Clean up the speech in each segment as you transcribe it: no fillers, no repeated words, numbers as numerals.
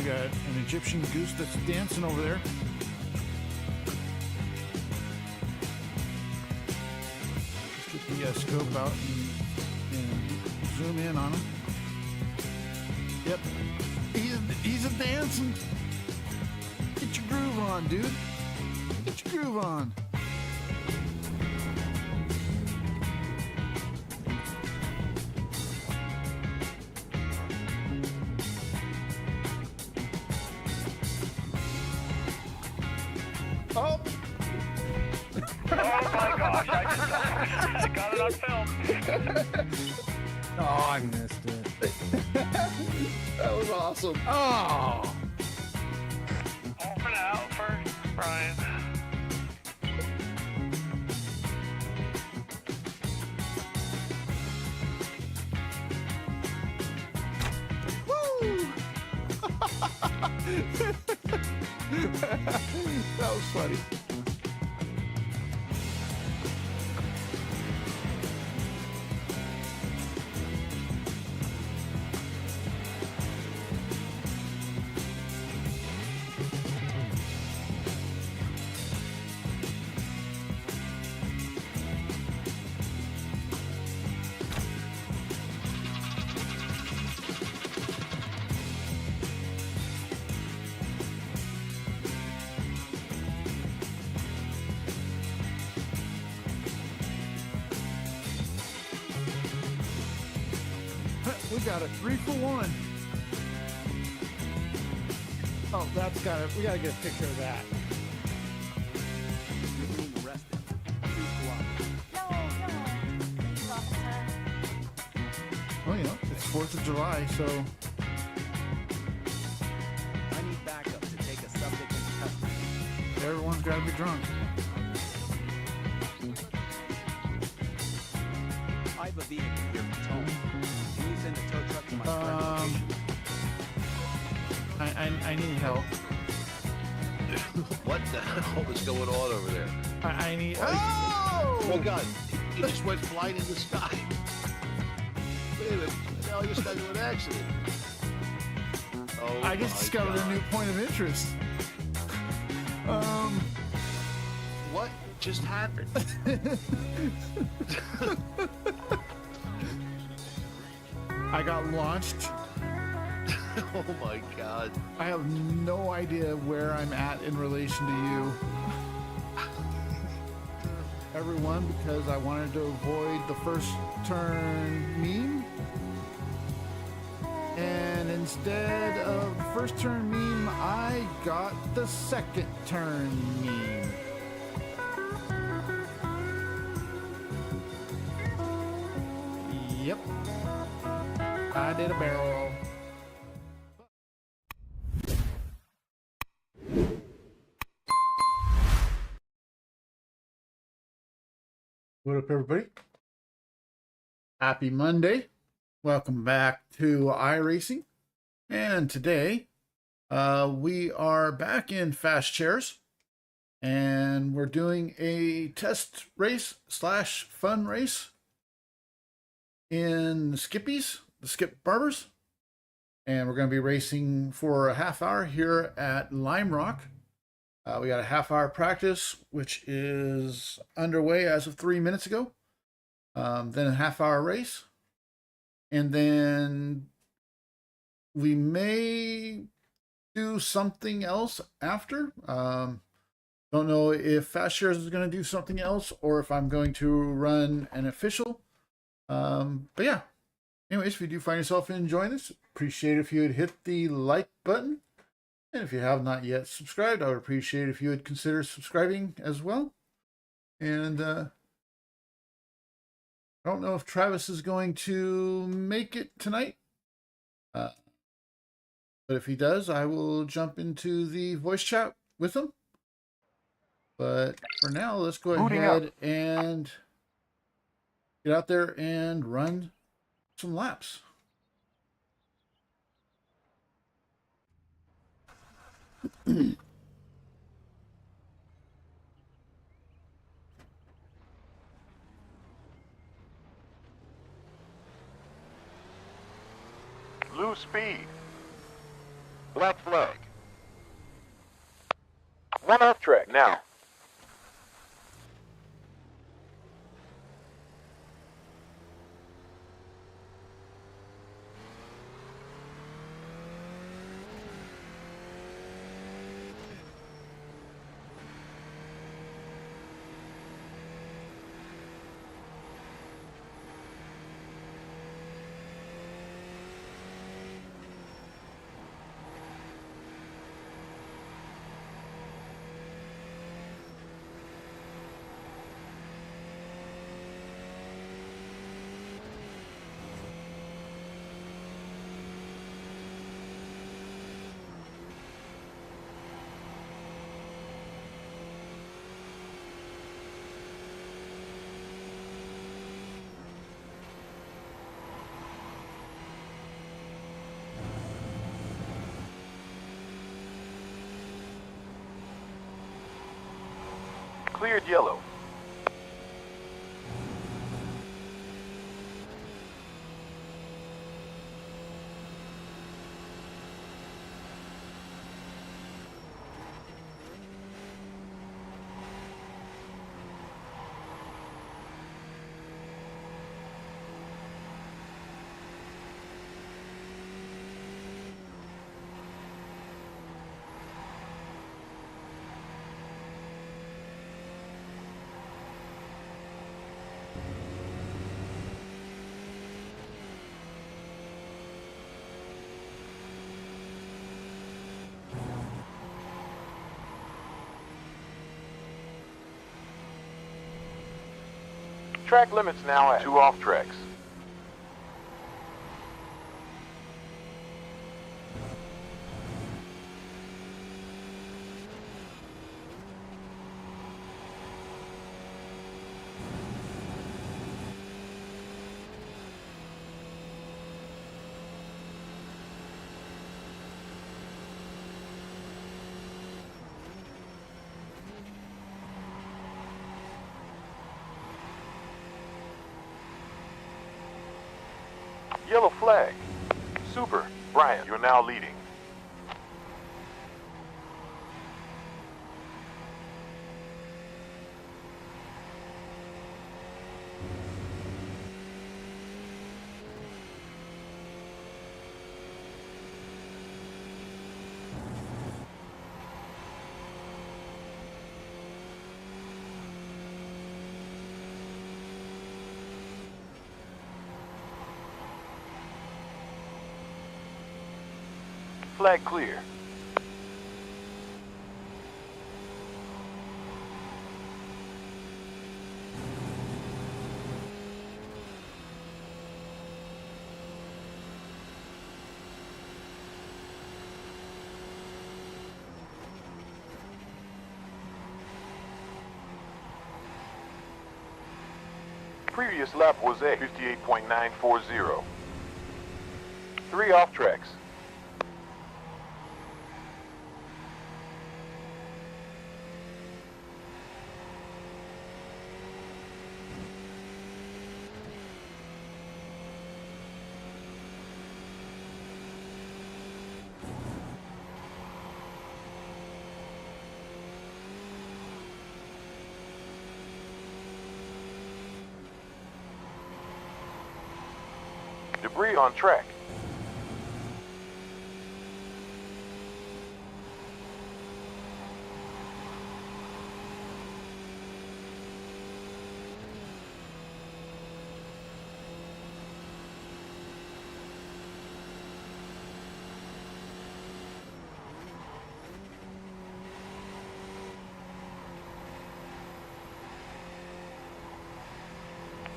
got an Egyptian goose that's dancing over there. Let's get the scope out and zoom in on him. Yep, he's a dancing. Get your groove on, dude. Get your groove on. Oh! Oh my gosh, I got it on film. Oh, I missed it. That was awesome. Oh! Open it out for Brian. Woo! That was funny. We got a 3-for-1. Oh, that's gotta. We gotta get a picture of that. You're being arrested. Please cooperate. No, officer. Well, you know, it's 4th of July, so I need backup to take a subject into custody. everyone's gotta be drunk. I have a vehicle here from Tone. Can you send a tow truck to my current location? I need help. What the hell is going on over there? I need. Oh Oh! God! He just went flying in the sky. Wait a minute! Now I just got into an accident. Oh, I just my discovered God. a new point of interest. What just happened? I got launched. Oh my God! I have no idea where I'm at in relation to you. Everyone, because I wanted to avoid the first turn meme. And instead of the first turn meme, I got the second turn meme. Yep. I did a barrel roll. What up, everybody? Happy Monday. Welcome back to iRacing. And today, we are back in Fast Chairs. And we're doing a test race / fun race in Skippy's, the Skip Barbers. And we're going to be racing for a half hour here at Lime Rock. We got a half hour practice, which is underway as of 3 minutes ago. Then a half hour race. And then we may do something else after. Don't know if Fast Shares is going to do something else or if I'm going to run an official. But yeah. Anyways, if you do find yourself enjoying this, appreciate if you would hit the like button. And if you have not yet subscribed, I would appreciate if you would consider subscribing as well. And I don't know if Travis is going to make it tonight. But if he does, I will jump into the voice chat with him. But for now, let's go ahead and get out there and run some laps. Lose speed. Black flag. One off track now. Cleared yellow. Track limits now at 2 off tracks. Yellow flag. Super. Brian, you're now leading. Flag clear. Previous lap was a 58.940. 3 off tracks. Debris on track.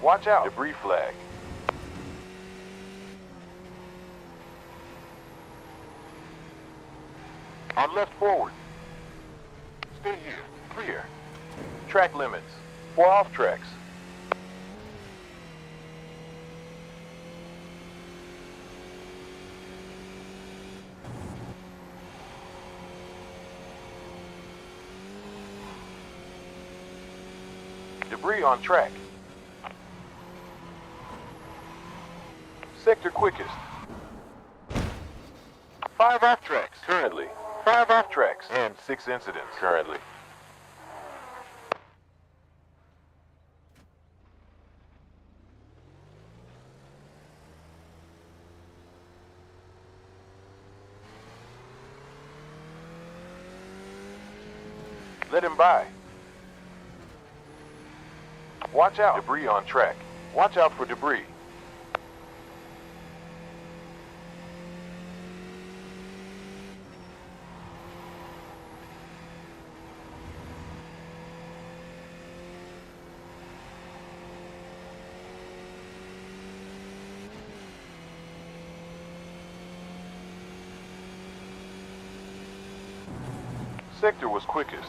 Watch out. Debris flag. On left forward. Stay here. Clear. Track limits. 4 off tracks. Debris on track. Sector quickest. 5 off tracks currently. 5 off tracks and 6 incidents currently. Let him by. Watch out. Debris on track. Watch out for debris. Sector was quickest.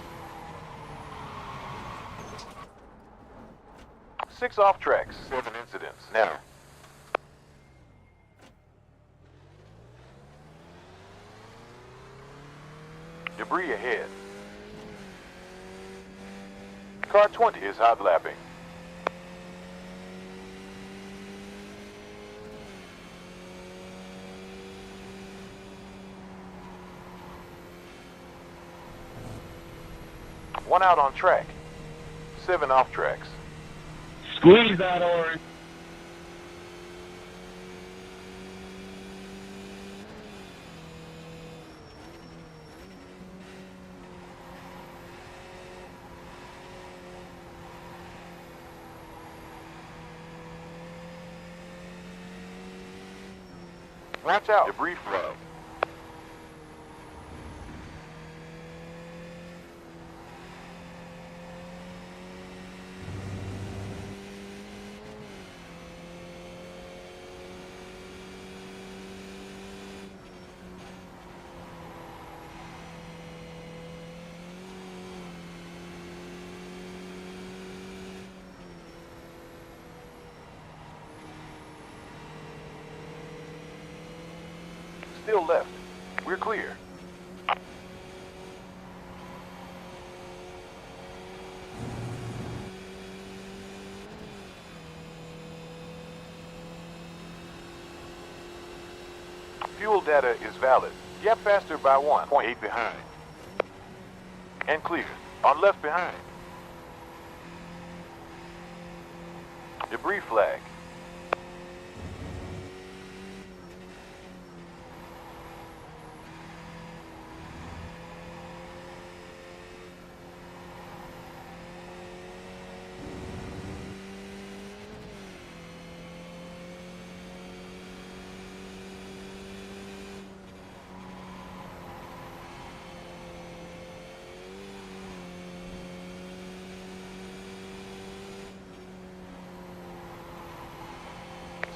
6 off tracks, 7 incidents. Now. Debris ahead. Car 20 is hot lapping. One out on track. 7 off tracks. Squeeze that orange. Watch out. Debris flow. Still left. We're clear. Fuel data is valid. Get faster by 1.8 behind. And clear. On left behind. Debris flag.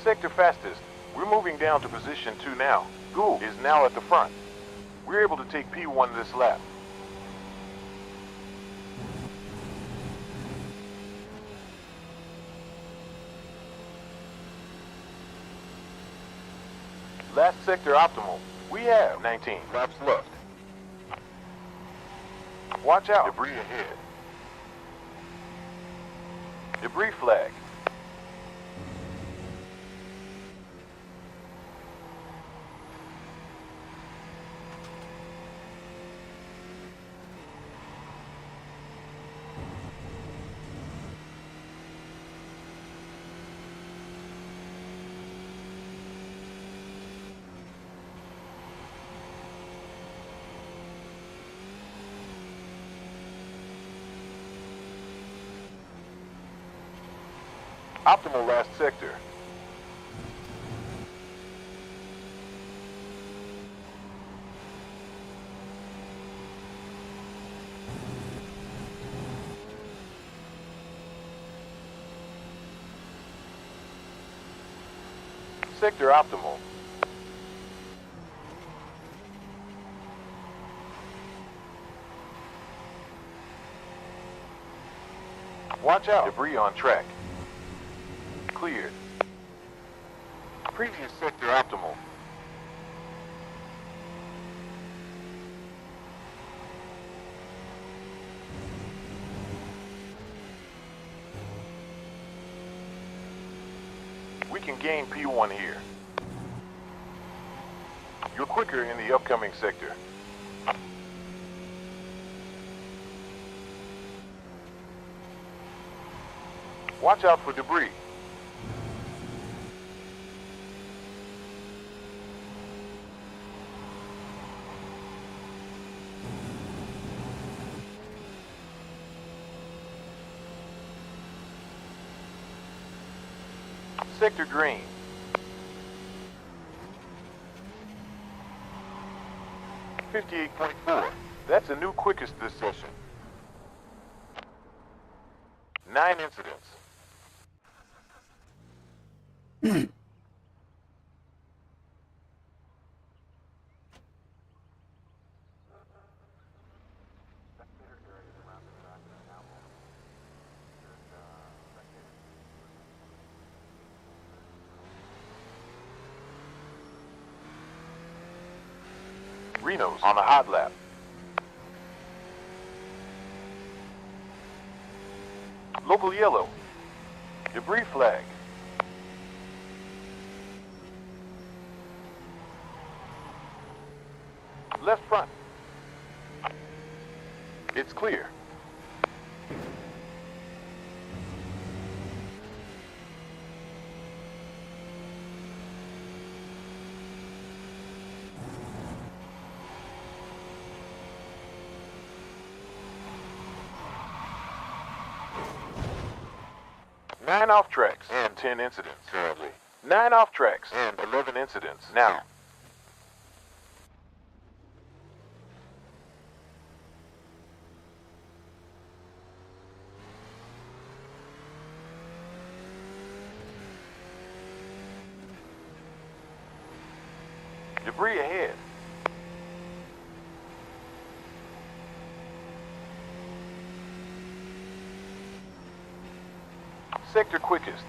Sector fastest. We're moving down to position 2 now. Ghoul is now at the front. We're able to take P1 this lap. Last sector optimal. We have 19 laps left. Watch out. Debris ahead. Debris flag. Optimal last sector. Sector optimal. Watch out. Debris on track. Cleared. Previous sector optimal. We can gain P1 here. You're quicker in the upcoming sector. Watch out for debris. Sector green. .4. That's a new quickest this session. 9 incidents. Reno's on a hot lap. Local yellow. Debris flag. Left front. It's clear. Nine off tracks and 10 incidents currently. 9 off tracks and 11 incidents now. Debris ahead. Sector quickest.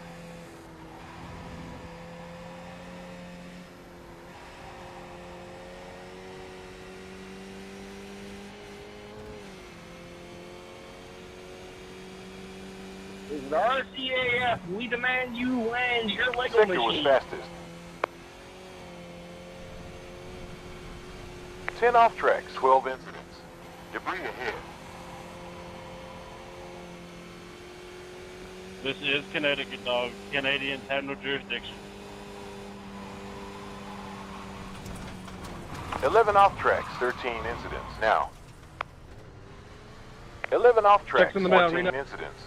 This is RCAF. We demand you land your Lego Sector was machine. fastest. 10 off tracks, 12 incidents. Debris ahead. This is Connecticut, dog. Canadians have no jurisdiction. 11 off tracks, 13 incidents now. 11 off tracks, in the mail, 14 Reno. incidents.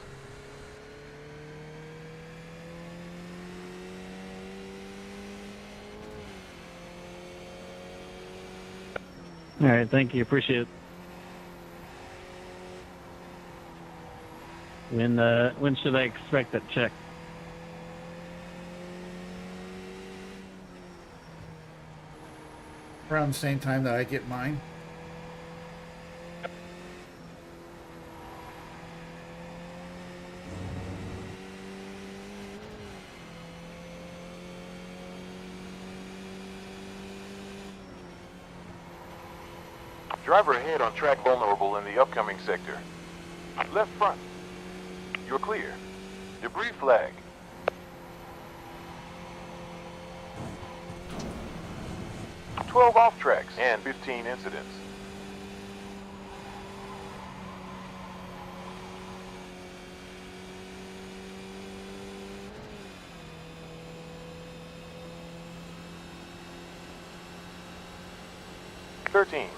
All right, thank you. Appreciate it. When should I expect that check? Around the same time that I get mine. Driver ahead on track vulnerable in the upcoming sector. Left front. You're clear. Debris flag. "12 off tracks and 15 incidents.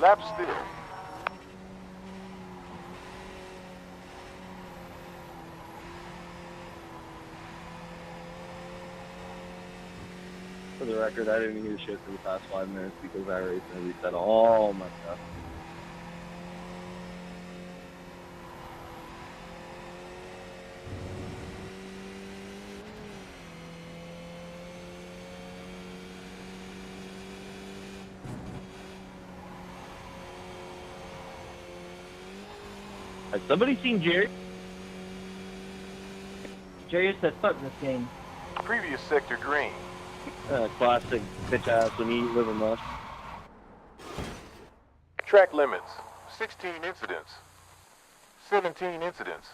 Lap still. For the record, I didn't hear shit for the past 5 minutes because I raced and reset all my stuff. Has somebody seen Jerry? Jerry said fuck this game. Previous sector green. Classic bitch ass when you live in much. Track limits. 16 incidents. 17 incidents.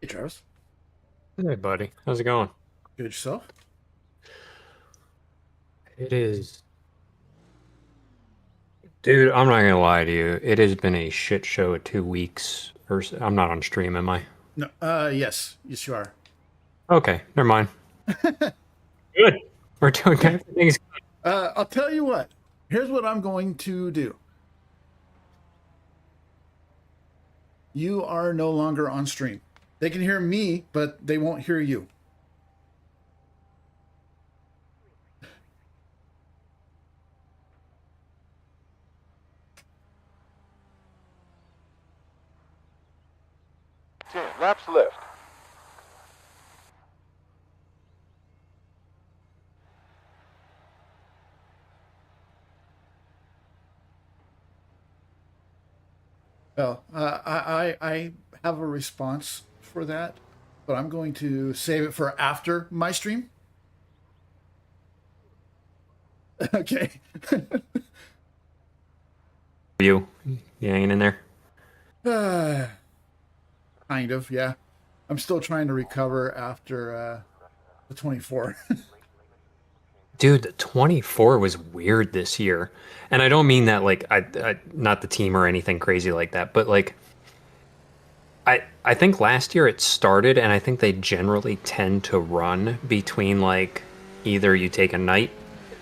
Travis. Hey, buddy. How's it going? Good yourself? It is. Dude, I'm not gonna lie to you. It has been a shit show of 2 weeks. I'm not on stream, am I? No. Yes. Yes, you are. Okay, never mind. Good. We're doing everything's good. I'll tell you what. Here's what I'm going to do. You are no longer on stream. They can hear me, but they won't hear you. Laps left. Well, I have a response for that, but I'm going to save it for after my stream. Okay. You hanging in there? Kind of, yeah. I'm still trying to recover after the 24. Dude, the 24 was weird this year. And I don't mean that like I not the team or anything crazy like that, but like I think last year it started and I think they generally tend to run between like either you take a night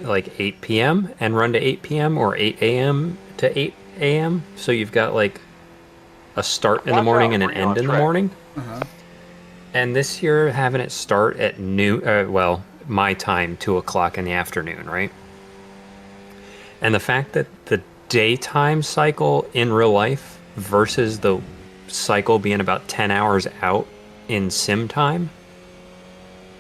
like 8 p.m. and run to 8 p.m. or 8 a.m. to 8 a.m. So you've got like a start in the morning and an end in the morning. Uh-huh. And this year having it start at noon, well, my time, 2 o'clock in the afternoon, right? And the fact that the daytime cycle in real life versus the cycle being about 10 hours out in sim time,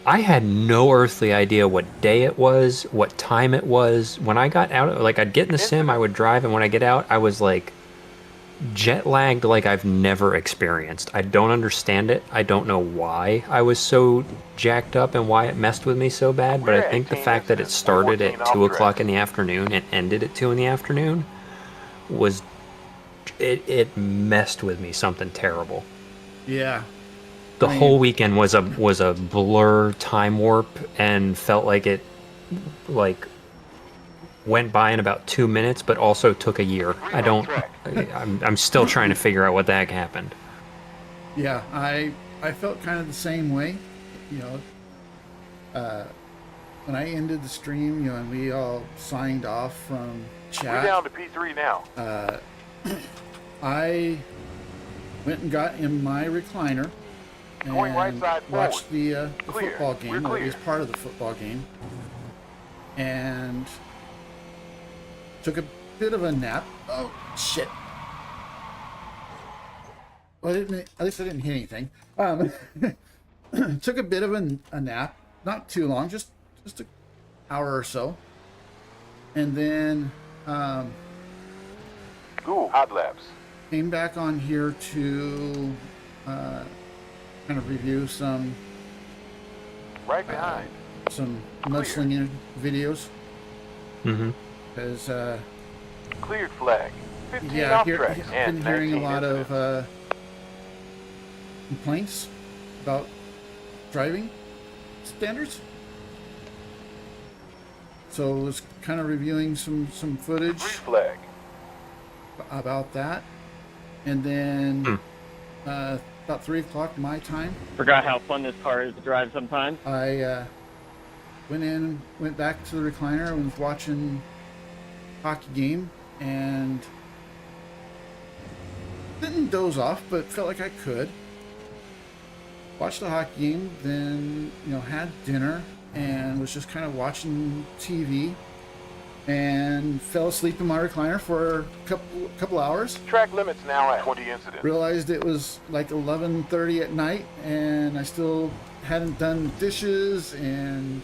I had no earthly idea what day it was, what time it was. When I got out, like I'd get in the sim, I would drive, and when I get out, I was like jet lagged like I've never experienced. I don't understand it. I don't know why I was so jacked up and why it messed with me so bad, but I think the fact that it started at 2 o'clock in the afternoon and ended at 2 in the afternoon was it messed with me something terrible. Yeah. The whole weekend was a blur, time warp, and felt like it like went by in about 2 minutes, but also took a year. I'm still trying to figure out what the heck happened. Yeah, I felt kind of the same way. You know, when I ended the stream, you know, and we all signed off from chat. We're down to P3 now. I went and got in my recliner and Going right side watched forward. the Clear. football game, We're or at clear. least part of the football game, and took a bit of a nap. Oh shit! Well, at least I didn't hit anything. Took a bit of a nap, not too long, just an hour or so, and then Ooh, hot laps. came back on here to kind of review some Right behind. mudslinging videos. Mm-hmm. Because Cleared flag. 15 yeah, off tracks I've and been hearing a 19 lot incidents. of complaints about driving standards. So I was kind of reviewing some footage Free flag. about that, and then about 3 o'clock my time, Forgot how fun this car is to drive sometimes. I went back to the recliner and was watching hockey game, and didn't doze off, but felt like I could. Watched the hockey game, then had dinner and was just kind of watching TV, and fell asleep in my recliner for a couple hours. Track limits now at 20 incidents. Realized it was like 11:30 at night, and I still hadn't done dishes, and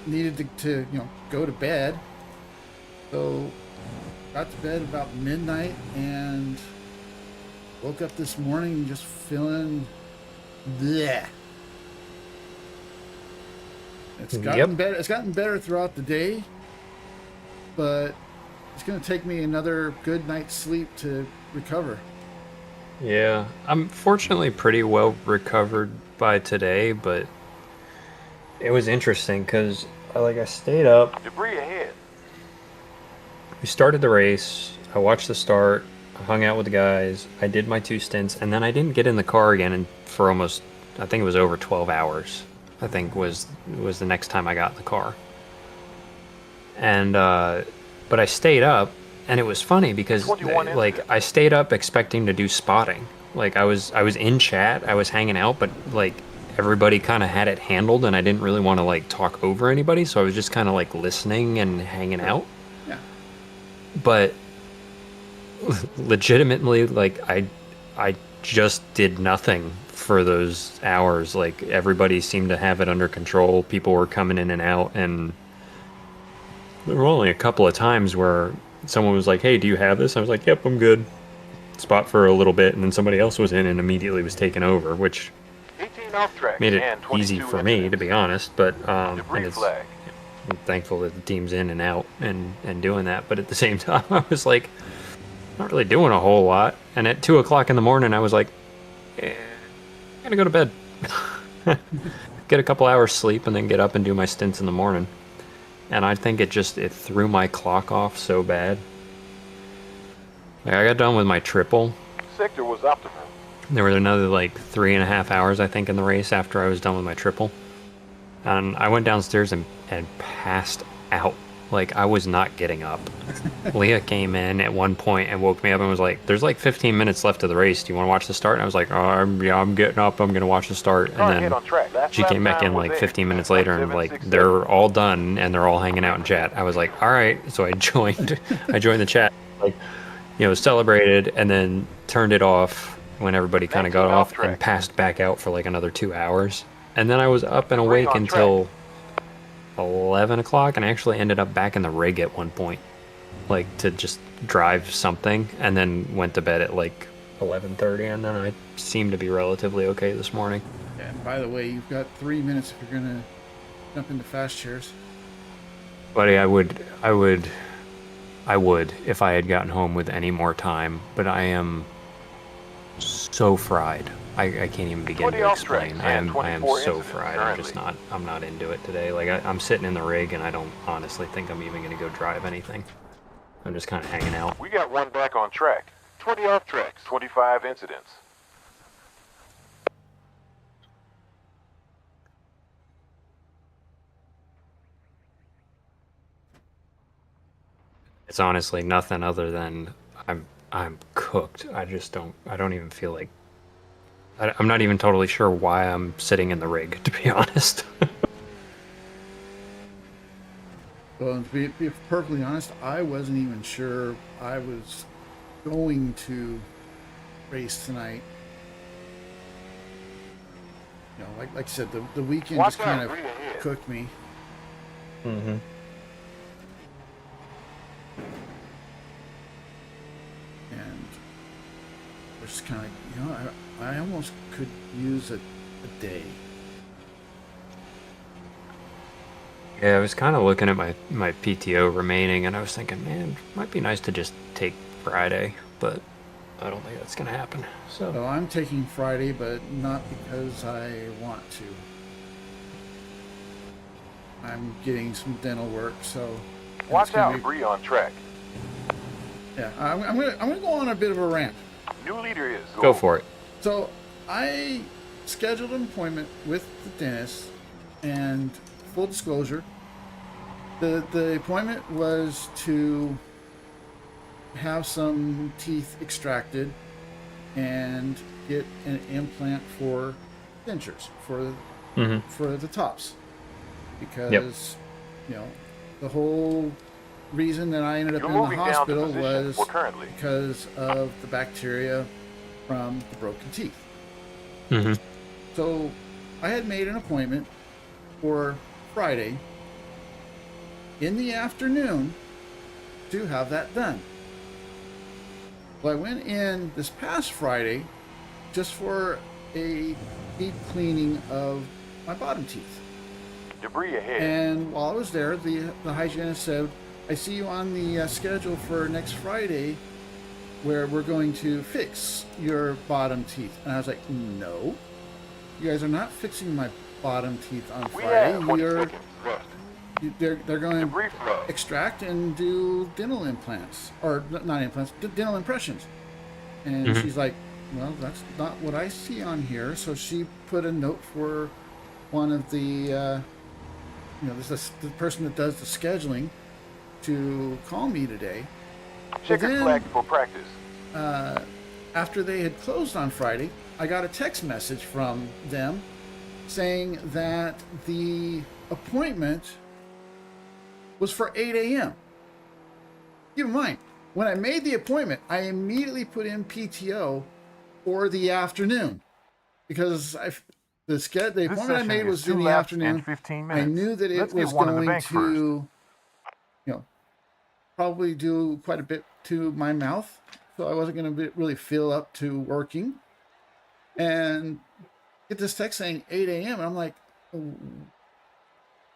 needed to go to bed. So got to bed about midnight and woke up this morning just feeling bleh. It's gotten better. It's gotten better throughout the day, but it's going to take me another good night's sleep to recover. Yeah, I'm fortunately pretty well recovered by today, but it was interesting because I stayed up. Debris ahead. We started the race. I watched the start. I hung out with the guys. I did my 2 stints, and then I didn't get in the car again for almost, I think it was over 12 hours. I think was the next time I got in the car. And but I stayed up, and it was funny because 21 incidents. I stayed up expecting to do spotting. Like I was in chat, I was hanging out, but like everybody kind of had it handled, and I didn't really want to like talk over anybody, so I was just kind of like listening and hanging out. Yeah. But legitimately, like I just did nothing for those hours. Like everybody seemed to have it under control. People were coming in and out, and there were only a couple of times where someone was like, "Hey, do you have this?" I was like, "Yep, I'm good." Spot for a little bit, and then somebody else was in and immediately was taken over, which 18 off track made it and easy 22 for me, to incidents. be honest. But and Debris it's, flag. I'm thankful that the team's in and out and doing that. But at the same time, I was like, not really doing a whole lot. And at 2 o'clock in the morning, I was like, I'm gonna go to bed, get a couple hours sleep, and then get up and do my stints in the morning. And I think it threw my clock off so bad. Like I got done with my triple. Sector was optimal. There was another like 3.5 hours, I think, in the race after I was done with my triple. And I went downstairs and passed out. Like, I was not getting up. Leah came in at one point and woke me up and was like, there's like 15 minutes left of the race. Do you want to watch the start? And I was like, yeah, I'm getting up. I'm going to watch the start. Car And ahead then on track. Last she lap came back time in was like in 15 minutes later and like, 1767. they're all done and they're all hanging out in chat. I was like, all right. So I joined the chat, like, celebrated and then turned it off when everybody kind of got 19 off off track. and passed back out for like another 2 hours. And then I was up and Debris awake on until 11 o'clock, and I actually ended up back in the rig at one point, like to just drive something, and then went to bed at like 11:30, and then I seemed to be relatively okay this morning. And by the way, you've got 3 minutes if you're gonna jump into fast chairs. Buddy, I would if I had gotten home with any more time, but I am so fried. I can't even begin 20 to off track explain. I am and 24 so incidents fried. currently. I'm not into it today. Like I'm sitting in the rig and I don't honestly think I'm even gonna go drive anything. I'm just kind of hanging out. We got one back on track. 20 off tracks. 25 incidents. It's honestly nothing other than I'm cooked. I don't even feel like I'm not even totally sure why I'm sitting in the rig, to be honest. Well, to be perfectly honest, I wasn't even sure I was going to race tonight. Like I said, the weekend Watch just kind out, of read ahead. cooked me. Mm-hmm. And was just kind of, I almost could use a day. Yeah, I was kind of looking at my PTO remaining, and I was thinking, man, it might be nice to just take Friday, but I don't think that's gonna happen. So So I'm taking Friday, but not because I want to. I'm getting some dental work, so it's Watch gonna out, be- debris on track. Yeah, I'm gonna go on a bit of a rant. New leader is go for it. So I scheduled an appointment with the dentist, and full disclosure, the appointment was to have some teeth extracted and get an implant for dentures for the tops, because the whole reason that I ended up You're in the moving down to hospital position was for currently. because of the bacteria from the broken teeth. Mm-hmm. So I had made an appointment for Friday in the afternoon to have that done. Well, I went in this past Friday just for a deep cleaning of my bottom teeth. Debris ahead. And while I was there, the hygienist said, I see you on the schedule for next Friday where we're going to fix your bottom teeth. And I was like, no, you guys are not fixing my bottom teeth on We Friday. have 20 You're, seconds left. they're going to Debris flow. extract and do dental implants, or not implants, dental impressions. And she's like, well, that's not what I see on here. So she put a note for one of the, the person that does the scheduling to call me today. Check your then- flag for practice. After they had closed on Friday, I got a text message from them saying that the appointment was for 8 a.m. Keep in mind, when I made the appointment, I immediately put in PTO for the afternoon because the appointment I made was in the afternoon. I knew that it was going to, probably do quite a bit to my mouth, so I wasn't going to really feel up to working. And get this text saying 8 a.m. and I'm like,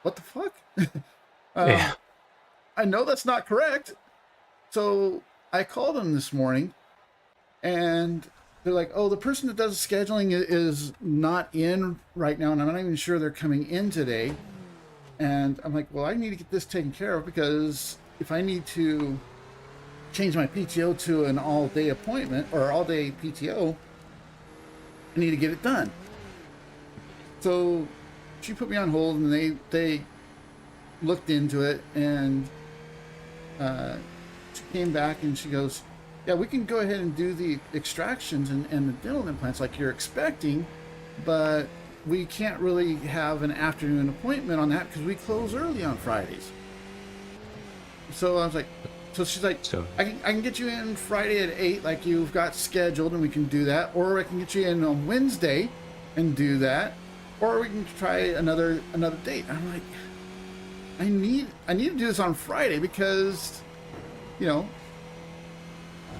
what the fuck? Yeah. I know that's not correct. So I called them this morning and they're like, oh, the person that does scheduling is not in right now, and I'm not even sure they're coming in today. And I'm like, well, I need to get this taken care of, because if I need to change my PTO to an all-day appointment or all-day PTO, I need to get it done. So she put me on hold, and they looked into it, and she came back and she goes, yeah, we can go ahead and do the extractions and the dental implants like you're expecting, but we can't really have an afternoon appointment on that because we close early on Fridays. So I was like, so she's like, So- I can get you in Friday at 8 like you've got scheduled, and we can do that, or I can get you in on Wednesday and do that, or we can try another date. I'm like, I need to do this on Friday because,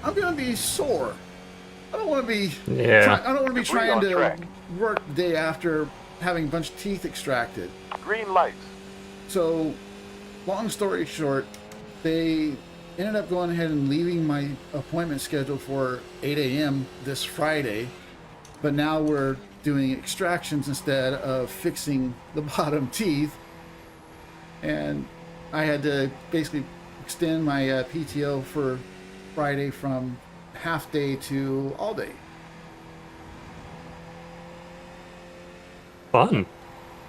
I'm gonna be sore. I don't want to be. Yeah. I don't want to be Debris trying on to track. work the day after having a bunch of teeth extracted. Green lights. So, long story short, they ended up going ahead and leaving my appointment scheduled for 8 a.m. this Friday, but now we're doing extractions instead of fixing the bottom teeth. And I had to basically extend my PTO for Friday from half day to all day. Fun.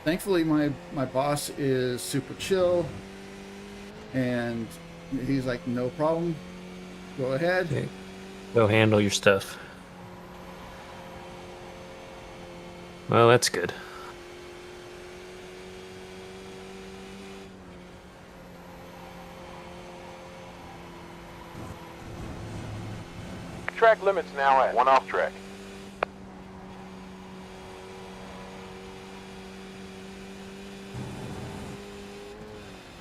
Thankfully, my boss is super chill, and he's like, no problem, go ahead. Okay. Go handle your stuff. Well, that's good. Track limits now at 1 off track.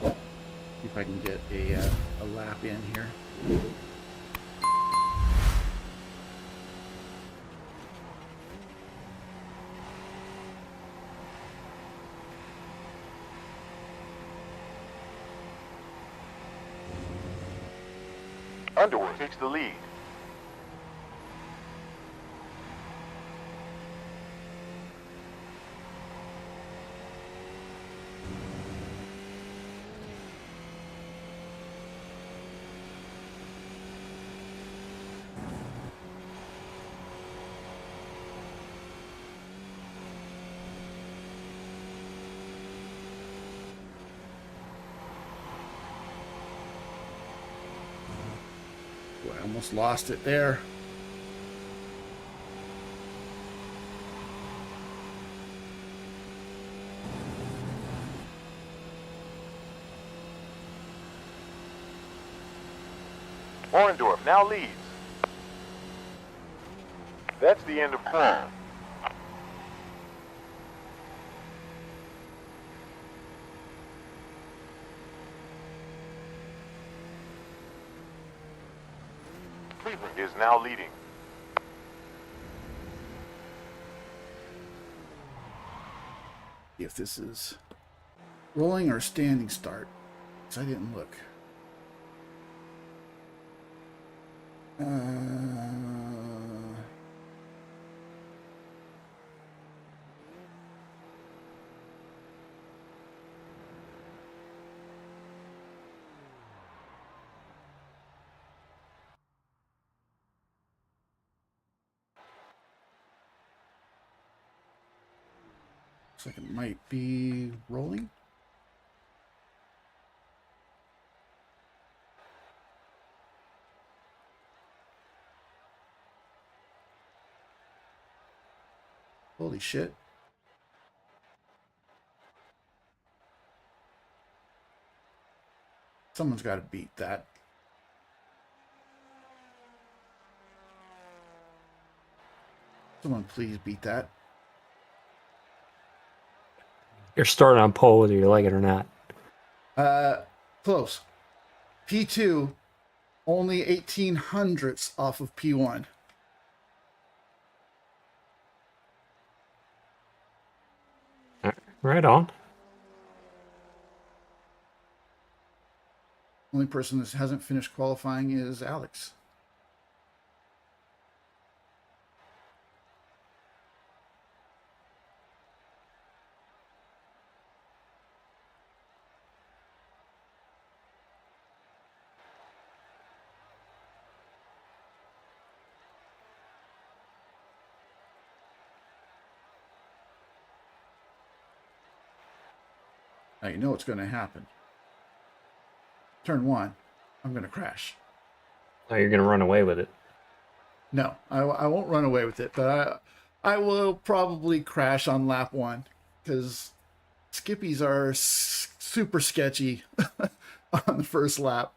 See if I can get a lap in here. Underwood takes the lead. Boy, I almost lost it there. Orendorff now leads. That's the end of pole. Cleveland is now leading. If this is rolling or standing start, because I didn't look. Looks like it might be rolling. Holy shit. Someone's got to beat that. Someone please beat that. You're starting on pole whether you like it or not. Close. P2, only 1800ths off of P1. Right on. Only person that hasn't finished qualifying is Alex. Now you know what's going to happen. Turn 1, I'm going to crash. Oh, you're gonna run away with it. No, I won't run away with it, but I will probably crash on lap 1 because Skippies are super sketchy on the first lap.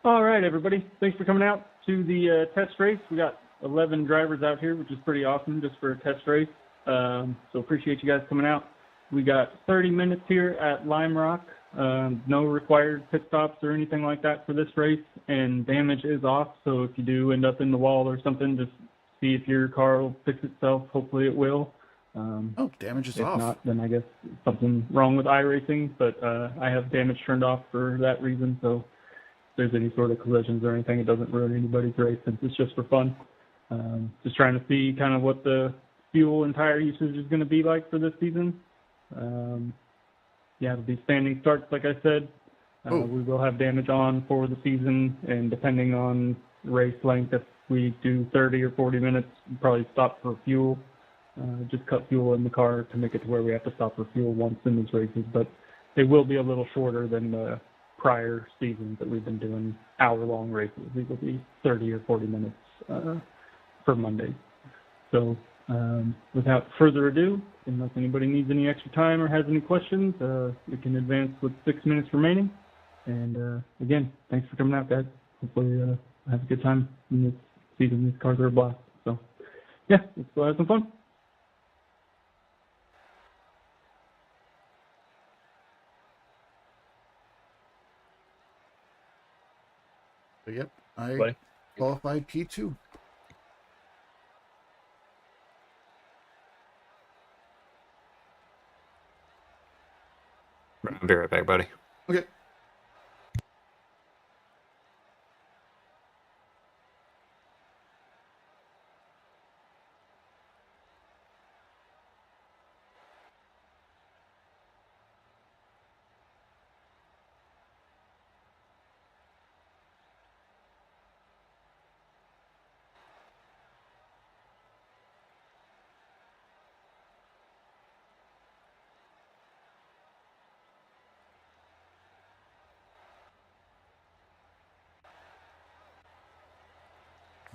All right, everybody. Thanks for coming out to the test race. We got 11 drivers out here, which is pretty awesome just for a test race. So appreciate you guys coming out. We got 30 minutes here at Lime Rock. No required pit stops or anything like that for this race, and damage is off. So if you do end up in the wall or something, just see if your car will fix itself. Hopefully it will. Oh, damage is if off. If not, then I guess something wrong with iRacing. But I have damage turned off for that reason. So if there's any sort of collisions or anything, it doesn't ruin anybody's race since it's just for fun. Just trying to see kind of what the fuel and tire usage is going to be like for this season. Yeah, it'll be standing starts, like I said. We will have damage on for the season, and depending on race length, if we do 30 or 40 minutes, we'll probably stop for fuel. Just cut fuel in the car to make it to where we have to stop for fuel once in these races. But they will be a little shorter than the prior seasons that we've been doing hour-long races. These will be 30 or 40 minutes for Monday. So without further ado, unless anybody needs any extra time or has any questions, we can advance with 6 minutes remaining. And again, thanks for coming out, guys. Hopefully have a good time in this season. These cars are a blast. So yeah, let's go have some fun. So, yep, I qualified P2. I'll be right back, buddy. Okay.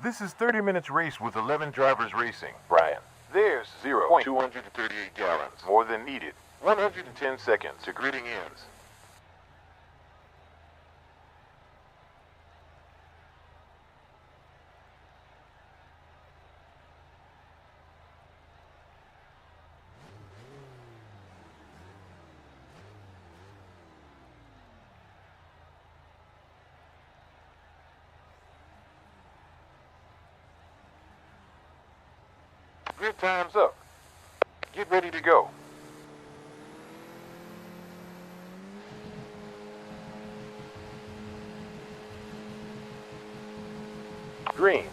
This is 30 minutes race with 11 drivers racing, Brian. There's 0.238 gallons, more than needed. 110 seconds to greeting ends. Grid time's up. Get ready to go. Green.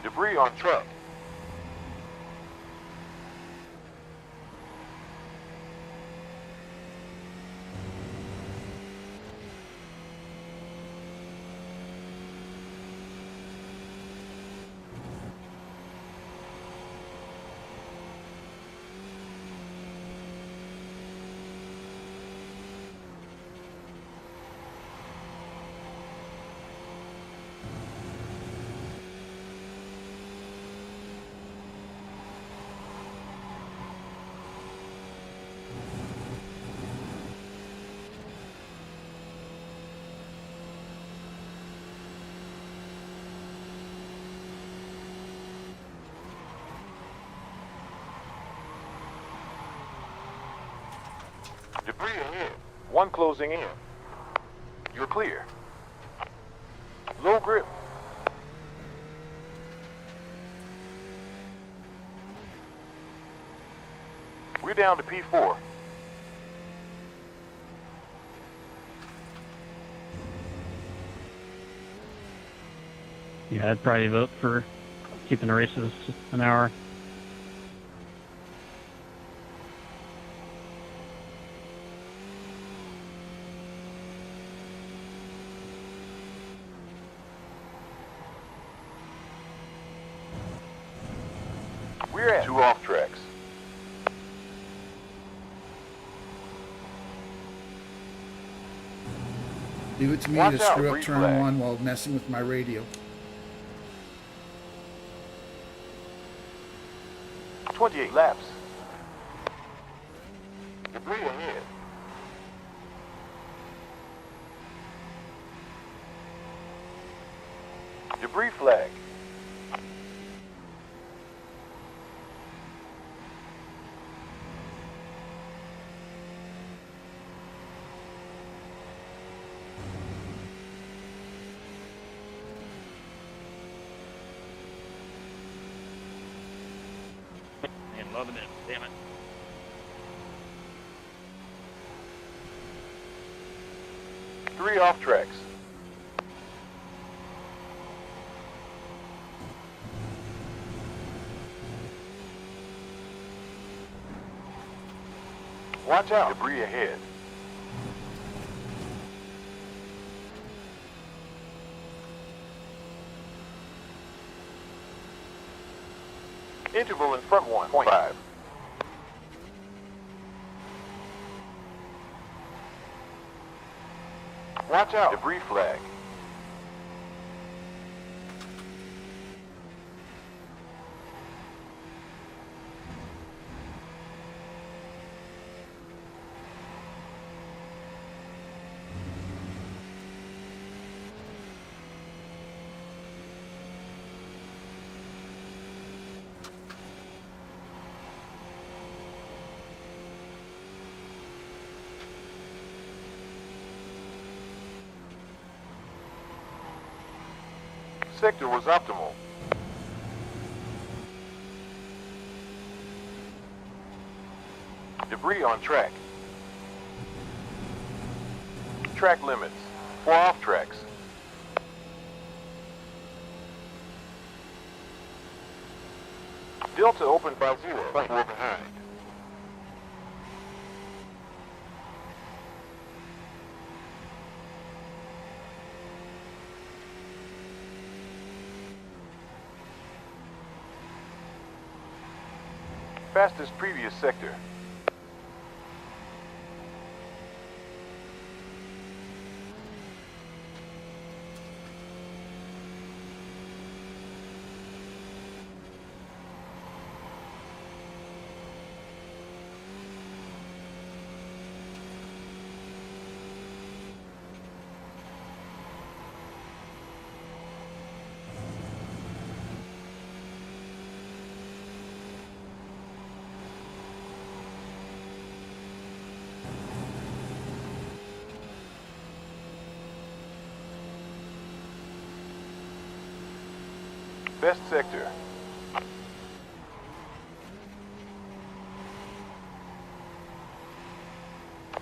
Debris on truck. Debris ahead. One closing in. You're clear. Low grip. We're down to P4. Yeah, I'd probably vote for keeping the races an hour. We're at 2 off tracks. Leave it to me Watch to out, screw up green turn flag. 1 while messing with my radio. 28 laps. Debris ahead. Debris flag. Man, loving it. Damn it. Three off tracks. Watch out. Debris ahead. Interval in front 1.5. Watch out. Debris flag. Sector was optimal. Debris on track. Track limits. 4 off tracks. Delta opened by 0. We're behind. Fastest previous sector. Best sector.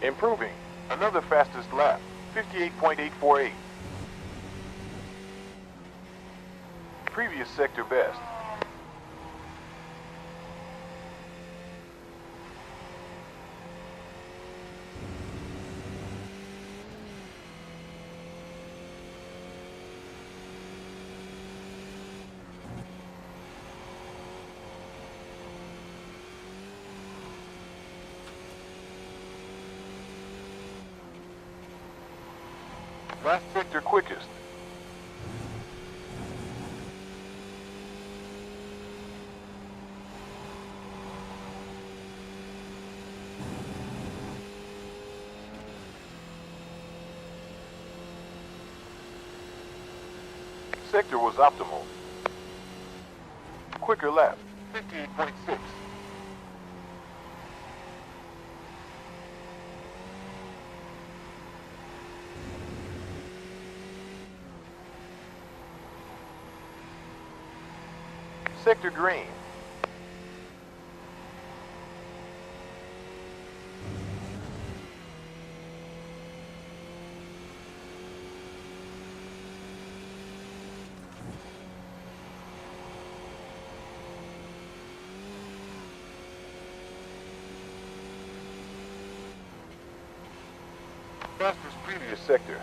Improving. Another fastest lap. 58.848. Previous sector best. Last sector quickest. Sector was optimal. Quicker lap. 58.6. Sector green. Fastest previous sector.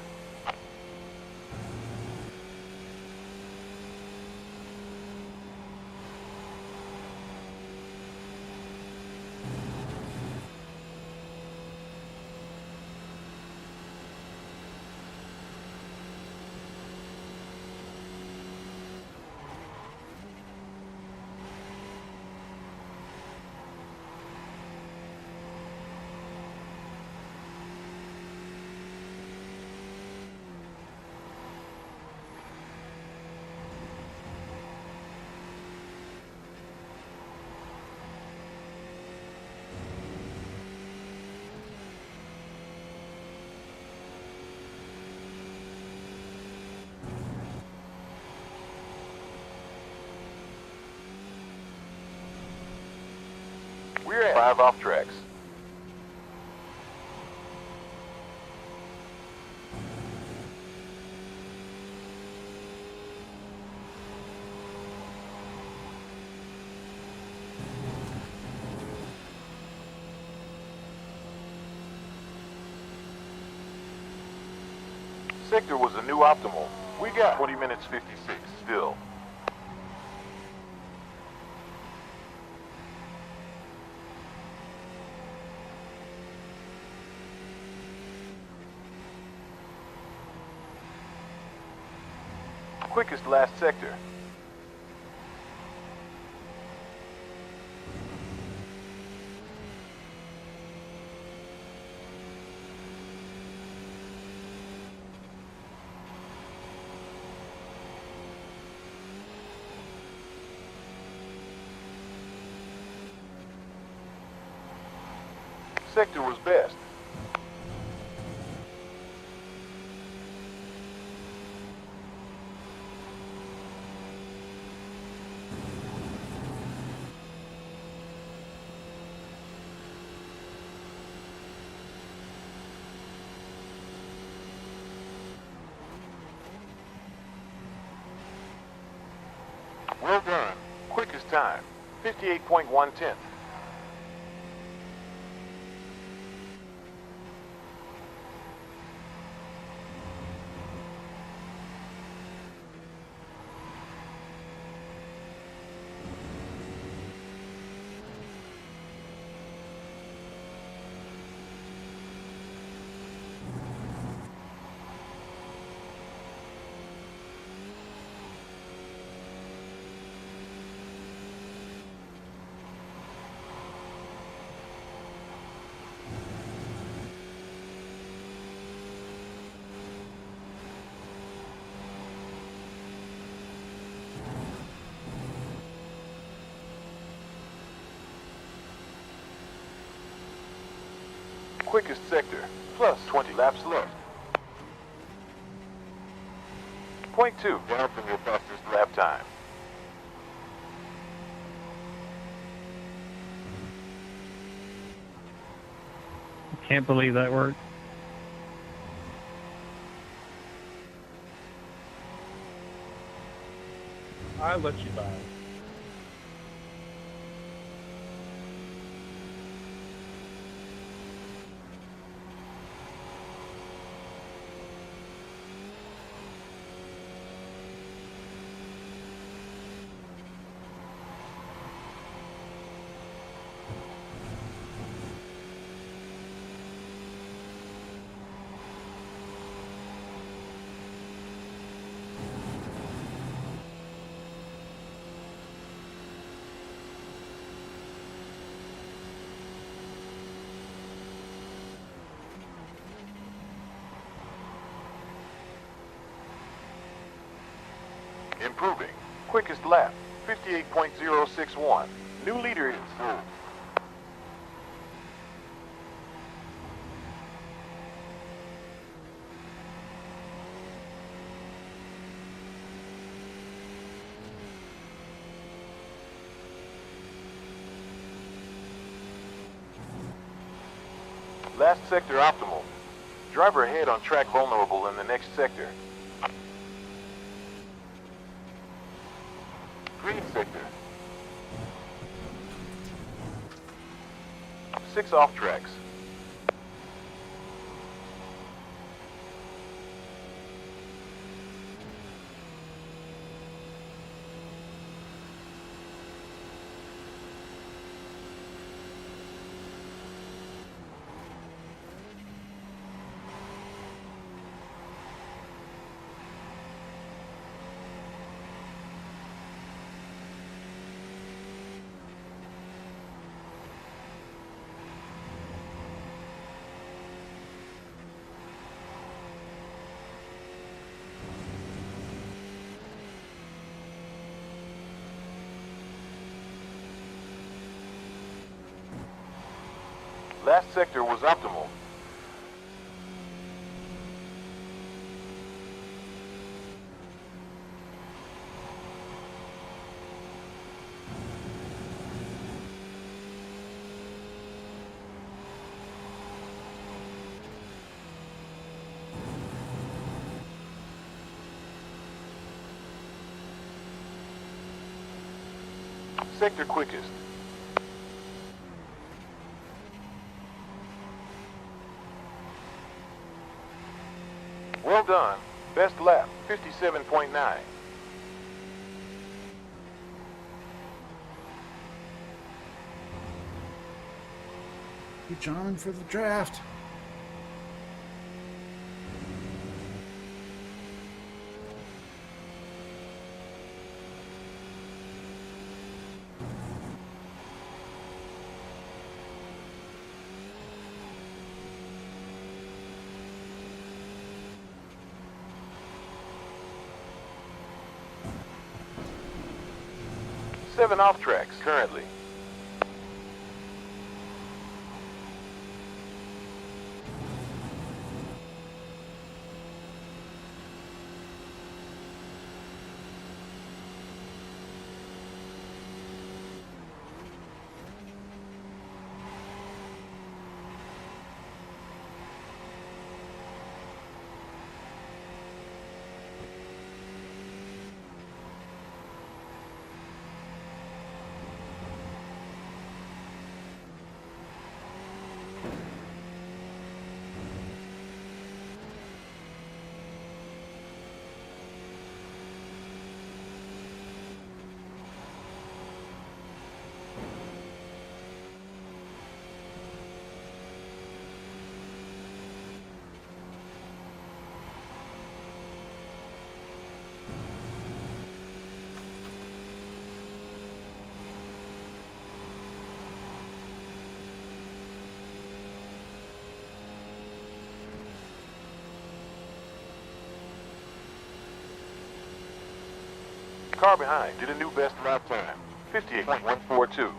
We're at 5 off tracks. Sector was a new optimal. We got 20 minutes 56 still. Quickest last sector. Sector was best. Well done. Quickest time, 58.1 tenths. Quickest sector, plus 20 laps left. Point 2, down from your fastest lap time. Can't believe that worked. I'll let you by. Improving. Quickest lap, 58.061. New leader is last sector optimal. Driver ahead on track vulnerable in the next sector. Green sector. 6 off tracks. Last sector was optimal. Sector quickest. Well done. Best lap, 57.9. You, John, for the draft. 7 off tracks currently. Car behind did a new best lap time, 58.142.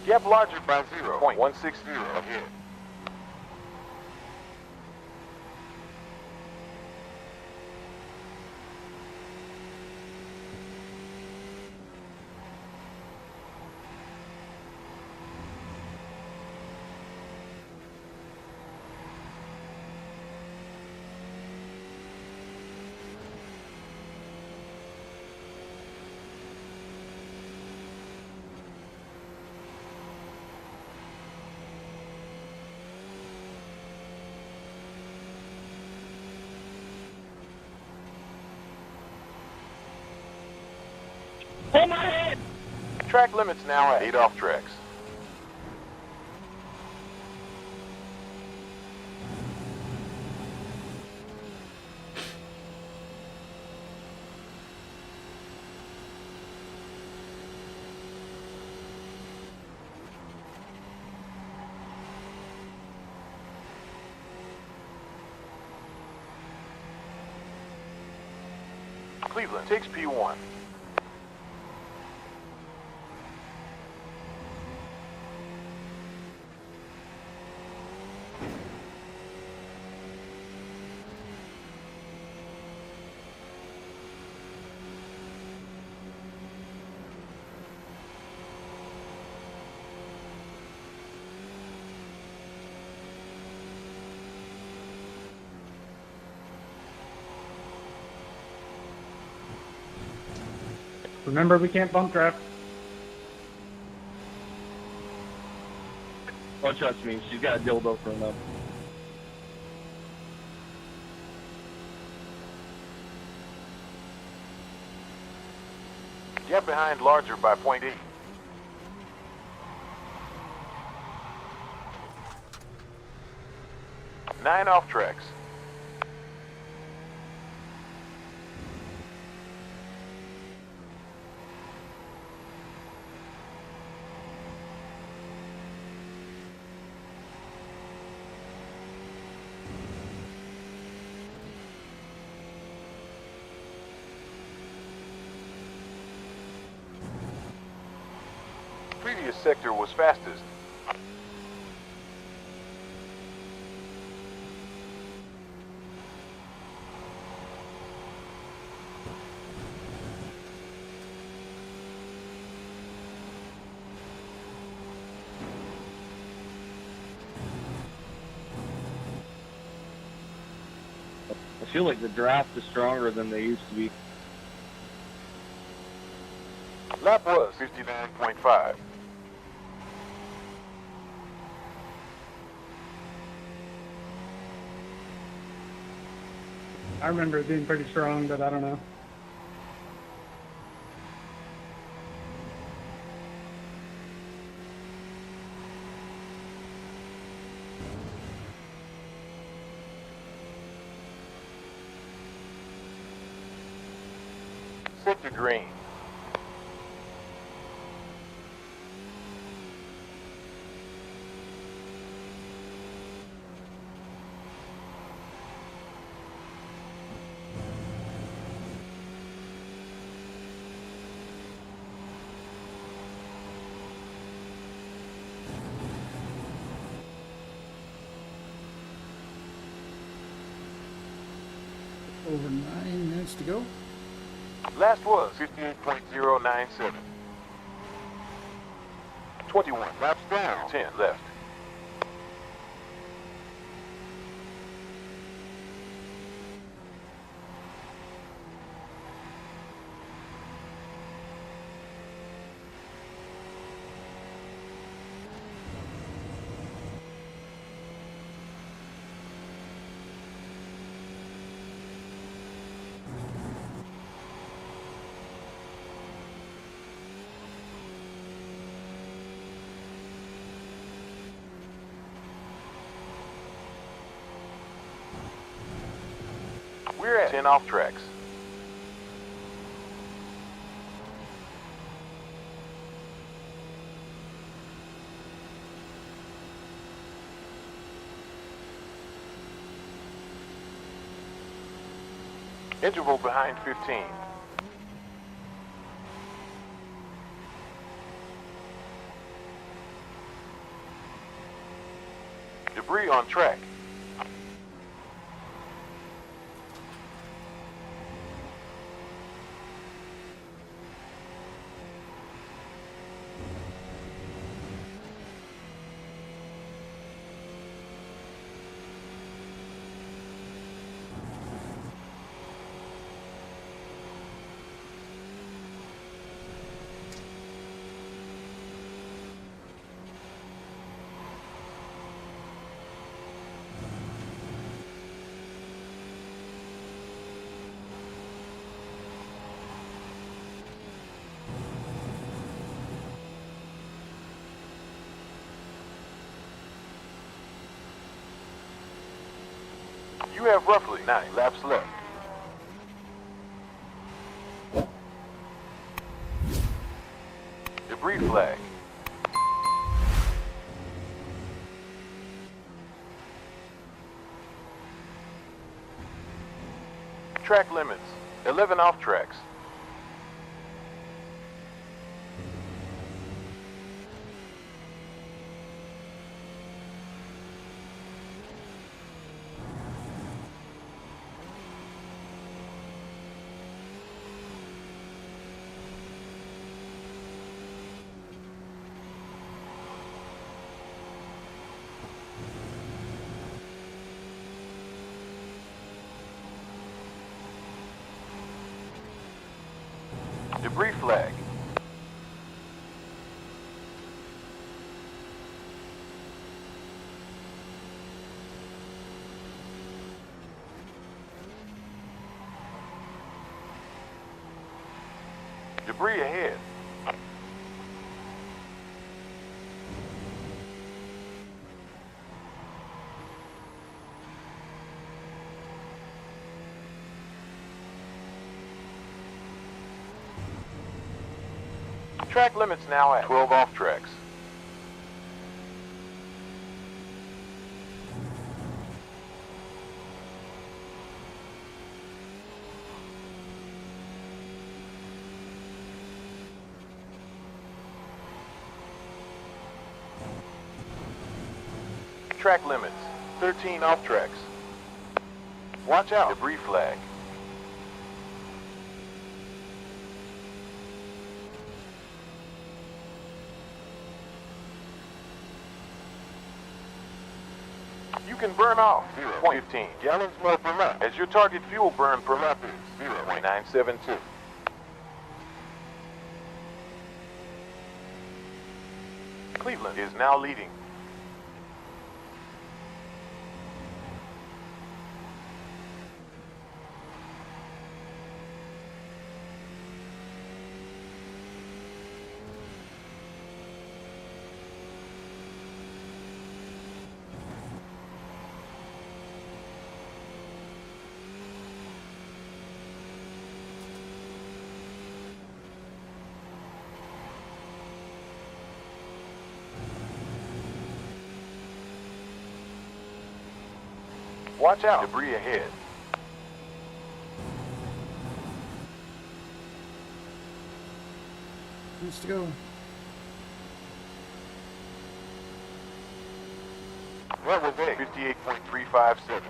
Gap larger by 0.160 ahead. Hold my head! Track limits now at 8 off tracks. Cleveland takes P1. Remember, we can't bump draft. Oh, trust me, she's got a dildo for enough. Gap behind larger by 0.8. Nine off tracks. Previous sector was fastest. I feel like the draft is stronger than they used to be. Lap was 59.5. I remember it being pretty strong, but I don't know. Sector green. Over 9 minutes to go. Last was 58.097. 21 laps down. 10 left. We're at 10 off tracks. Interval behind 15. Debris on track. You have roughly 9 laps left. Debris flag. Track limits. 11 off tracks. Debris flag. Debris ahead. Track limits now at 12 off tracks. Track limits, 13 off tracks. Watch out, debris flag. You can burn off 0.15 gallons more per lap, as your target fuel burn per lap is 0.972. Cleveland is now leading. Watch out. Debris ahead. Needs to go. That was a 58.357.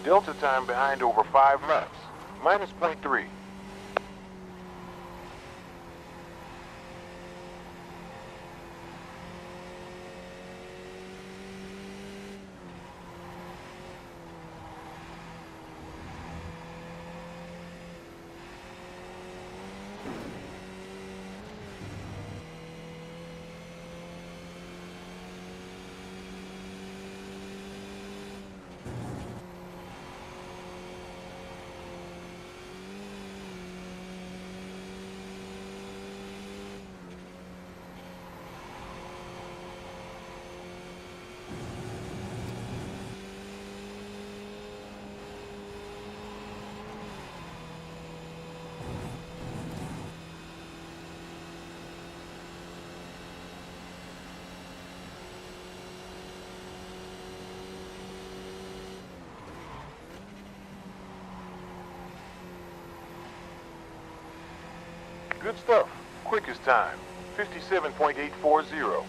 Delta time behind over 5 laps. Minus 0.3. Good stuff. Quickest time, 57.840.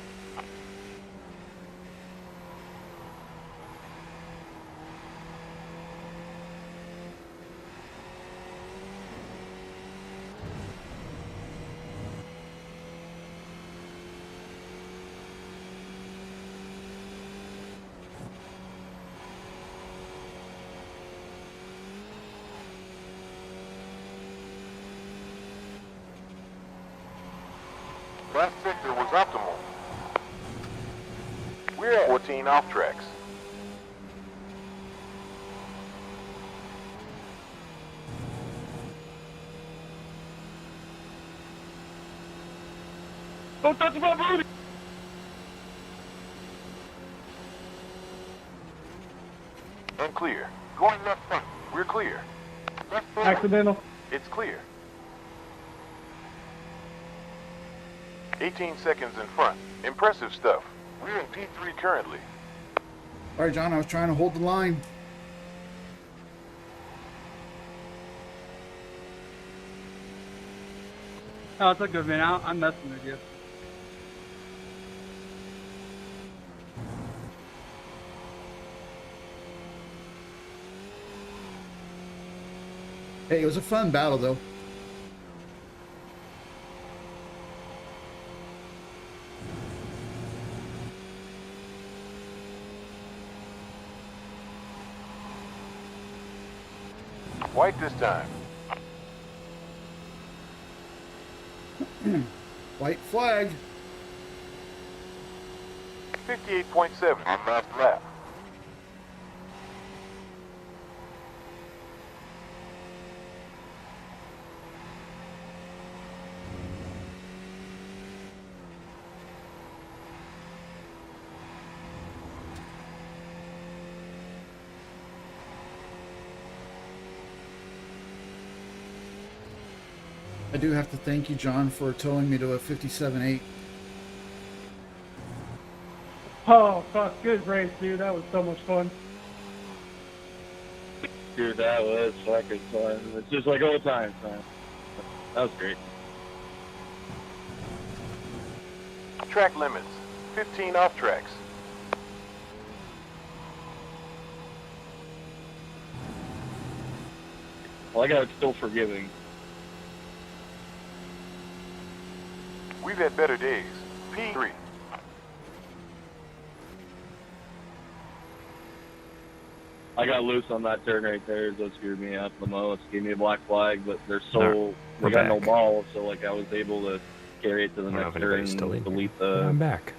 Last sector was optimal. We're at 14 off tracks. Don't touch my booty! And clear. Going left front. We're clear. Left front. Accidental. It's clear. 18 seconds in front. Impressive stuff. We're in P3 currently. All right, John, I was trying to hold the line. Oh, it's a good man. I'm messing with you. Hey, it was a fun battle, though. White this time. White flag. 58.7 on last lap. I do have to thank you, John, for towing me to a 57.8. Oh, fuck, good race, dude. That was so much fun. Dude, that was fucking fun. It's just like old times, man. That was great. Track limits. 15 off tracks. Well, I got it still forgiving. We've had better days. P3. I got loose on that turn right there. That screwed me up the most. Gave me a black flag, but they're so No, we we're got no back. ball, so like I was able to carry it to the I don't know next if turn anybody's and still in here. delete I'm the back.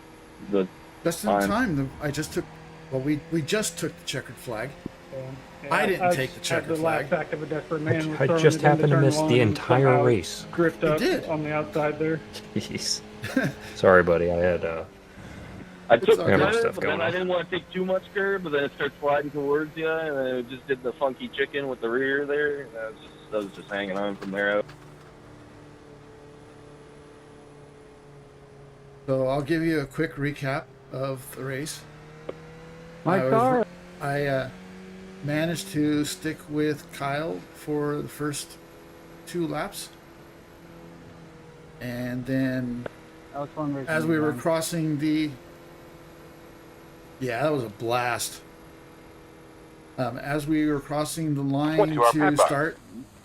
the. Just in Fine. time. I just took. Well, we just took the checkered flag. Yeah, I didn't was take the at checkered the last flag. act of a desperate man. was I throwing just it into happened to turn miss one the and entire somehow race. Gripped You up did. on the outside there. Jeez. Sorry, buddy. I had I took all the good. curb, Stuff but going then I on. didn't want to take too much curb, but then it started sliding towards you, and then it just did the funky chicken with the rear there. And I was just hanging on from there out. So I'll give you a quick recap of the race. My I was- car. I managed to stick with Kyle for the first 2 laps. And then That was fun racing. as you, we were John. crossing the... Yeah, that was a blast. As we were crossing the line Point to our to paddock. start,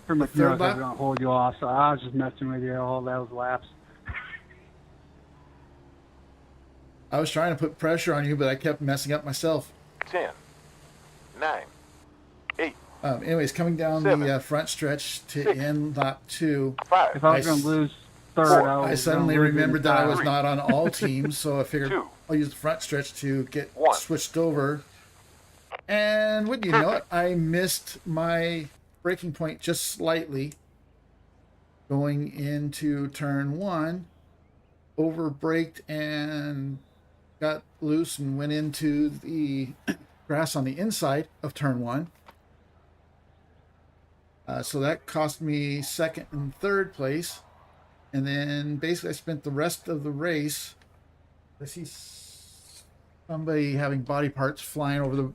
Pretty much third knew I was lap? going to hold you off, so I was just messing with you all those laps. I was trying to put pressure on you, but I kept messing up myself. 10. 9. 8. Anyways, coming down 7, the front stretch to 6, end lap 2, 5. If I was I going to s- lose third, I suddenly gonna lose remembered the that I time. was not on all teams, so I figured 2. I'll use the front stretch to get 1. switched over. And wouldn't you know it, I missed my braking point just slightly going into turn 1, over braked and got loose and went into the grass on the inside of turn 1. So that cost me second and third place. And then basically I spent the rest of the race. I see somebody having body parts flying over the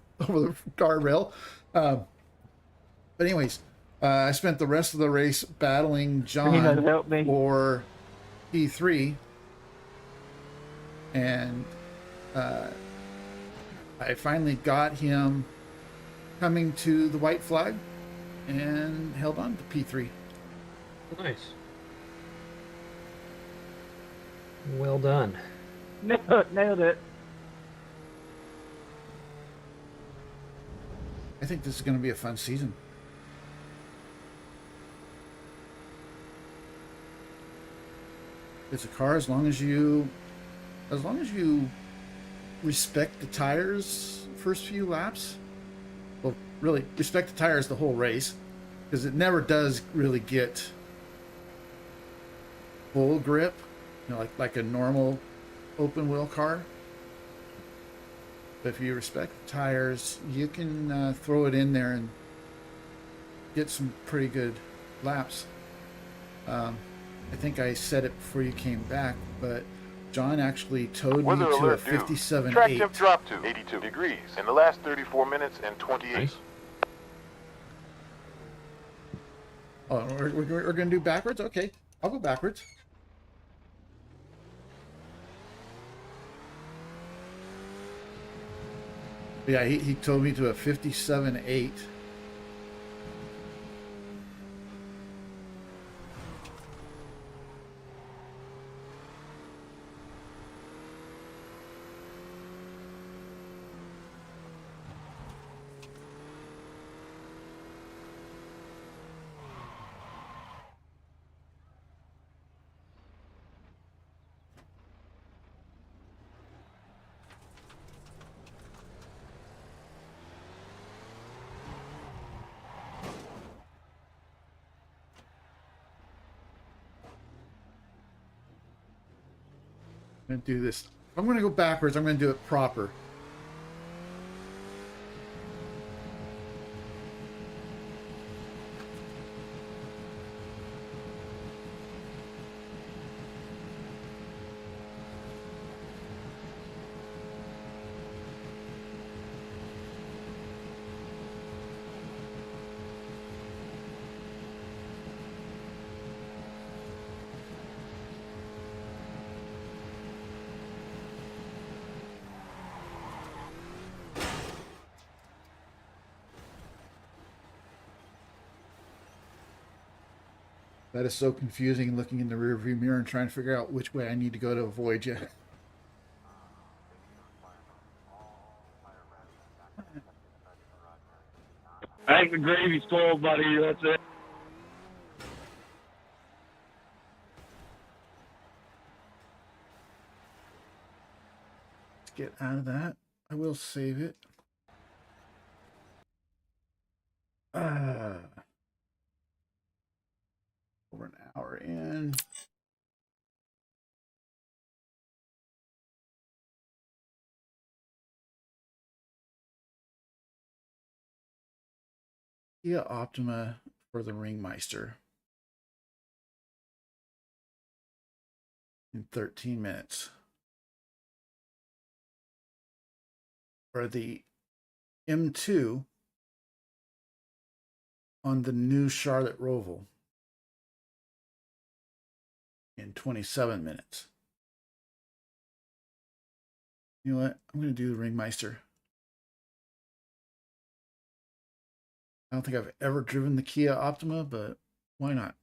guardrail. But anyways, I spent the rest of the race battling John help me. for P3. And I finally got him coming to the white flag and held on to P3. Nice. Well done. Nailed it. I think this is going to be a fun season. It's a car as long as you respect the tires first few laps. Well, really respect the tires the whole race, because it never does really get full grip, like a normal open wheel car. But if you respect the tires, you can throw it in there and get some pretty good laps. I think I said it before you came back, but John actually towed me Weather to a alert due. 57.8. Track temp dropped to 82 degrees in the last 34 minutes and 28. Nice. Oh, we're going to do backwards? Okay, I'll go backwards. Yeah, he towed me to a 57.8. I'm going to do this. I'm going to go backwards. I'm going to do it proper. That is so confusing looking in the rearview mirror and trying to figure out which way I need to go to avoid you. I think the gravy's cold, buddy. That's it. Let's get out of that. I will save it. Over an hour in. Kia Optima for the Ringmeister in 13 minutes. For the M2 on the new Charlotte Roval in 27 minutes. You know what? I'm going to do the Ringmeister. I don't think I've ever driven the Kia Optima, but why not?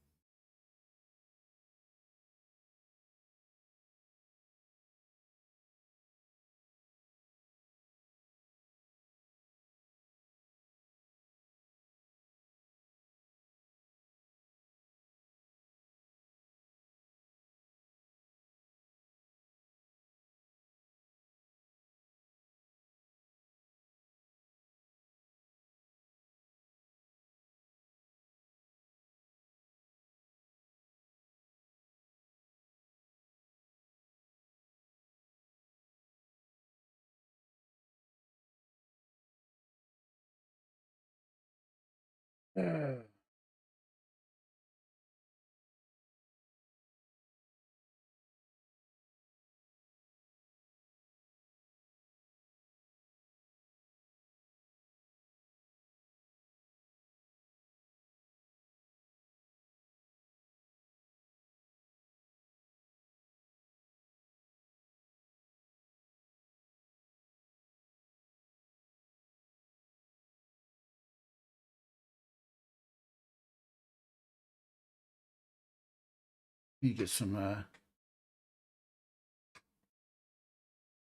You get some,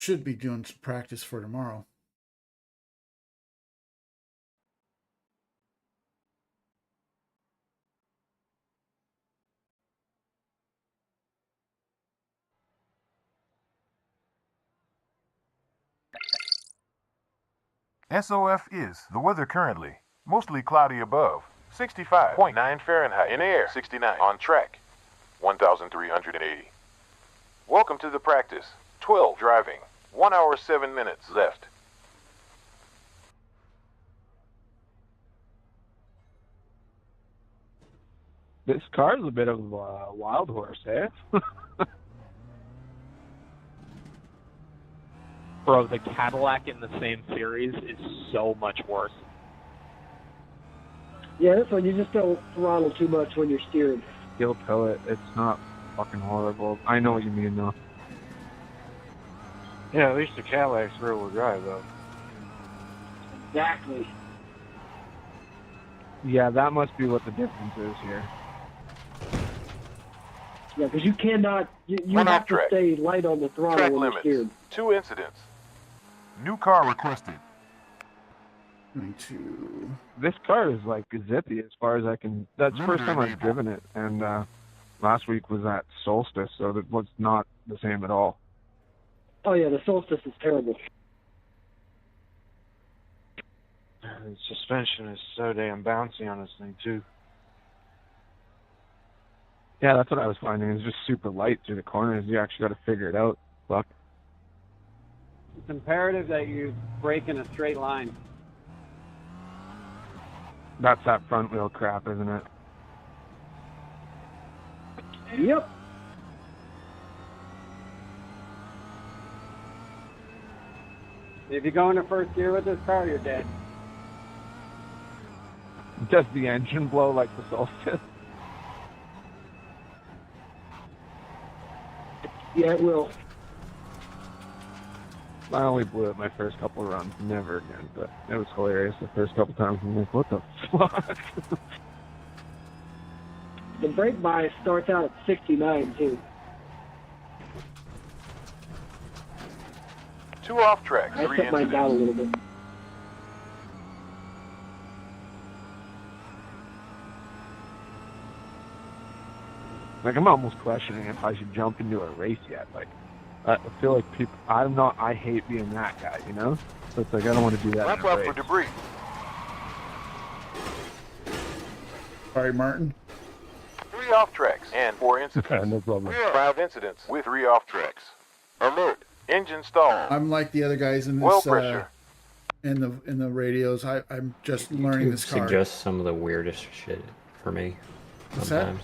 should be doing some practice for tomorrow. SOF is the weather currently. Mostly cloudy above. 65.9 Fahrenheit. In the air. 69. On track. 1,380. Welcome to the practice. 12 driving. 1 hour 7 minutes left. This car's a bit of a wild horse, eh? Bro, the Cadillac in the same series is so much worse. Yeah, this one, you just don't throttle too much when you're steering. Steel pellet, it's not fucking horrible. I know what you mean, though. Yeah, at least the Cadillac's rear-wheel drive, though. Exactly. Yeah, that must be what the difference is here. Yeah, because you cannot, you Run have off to track. stay light on the throttle Track when you're limits. steering. 2 incidents. New car requested. Going to This car is like zippy as far as I can. That's the first time I've driven it, and last week was at Solstice, so that was not the same at all. Oh yeah, the Solstice is terrible. The suspension is so damn bouncy on this thing, too. Yeah, that's what I was finding. It's just super light through the corners. You actually got to figure it out. Fuck. It's imperative that you brake in a straight line. That's that front wheel crap, isn't it? Yep. If you go into first gear with this car, you're dead. Does the engine blow like the Solstice? Yeah, it will. I only blew it my first couple runs, never again, but it was hilarious the first couple times. I'm like, what the fuck? The brake bias starts out at 69 too. 2 off tracks, I 3 set mine down a incidents. little bit. Like, I'm almost questioning if I should jump into a race yet. Like, I feel like people, I hate being that guy, you know? So it's like, I don't want to do that Wrap in a up race. for debris. Sorry, Martin. 3 off tracks and 4 incidents. No problem. 5 incidents with 3 off tracks. Alert. Engine stall. I'm like the other guys in Oil this pressure. in the radios. I'm just learning YouTube this car. suggests some of the weirdest shit for me What's that? sometimes.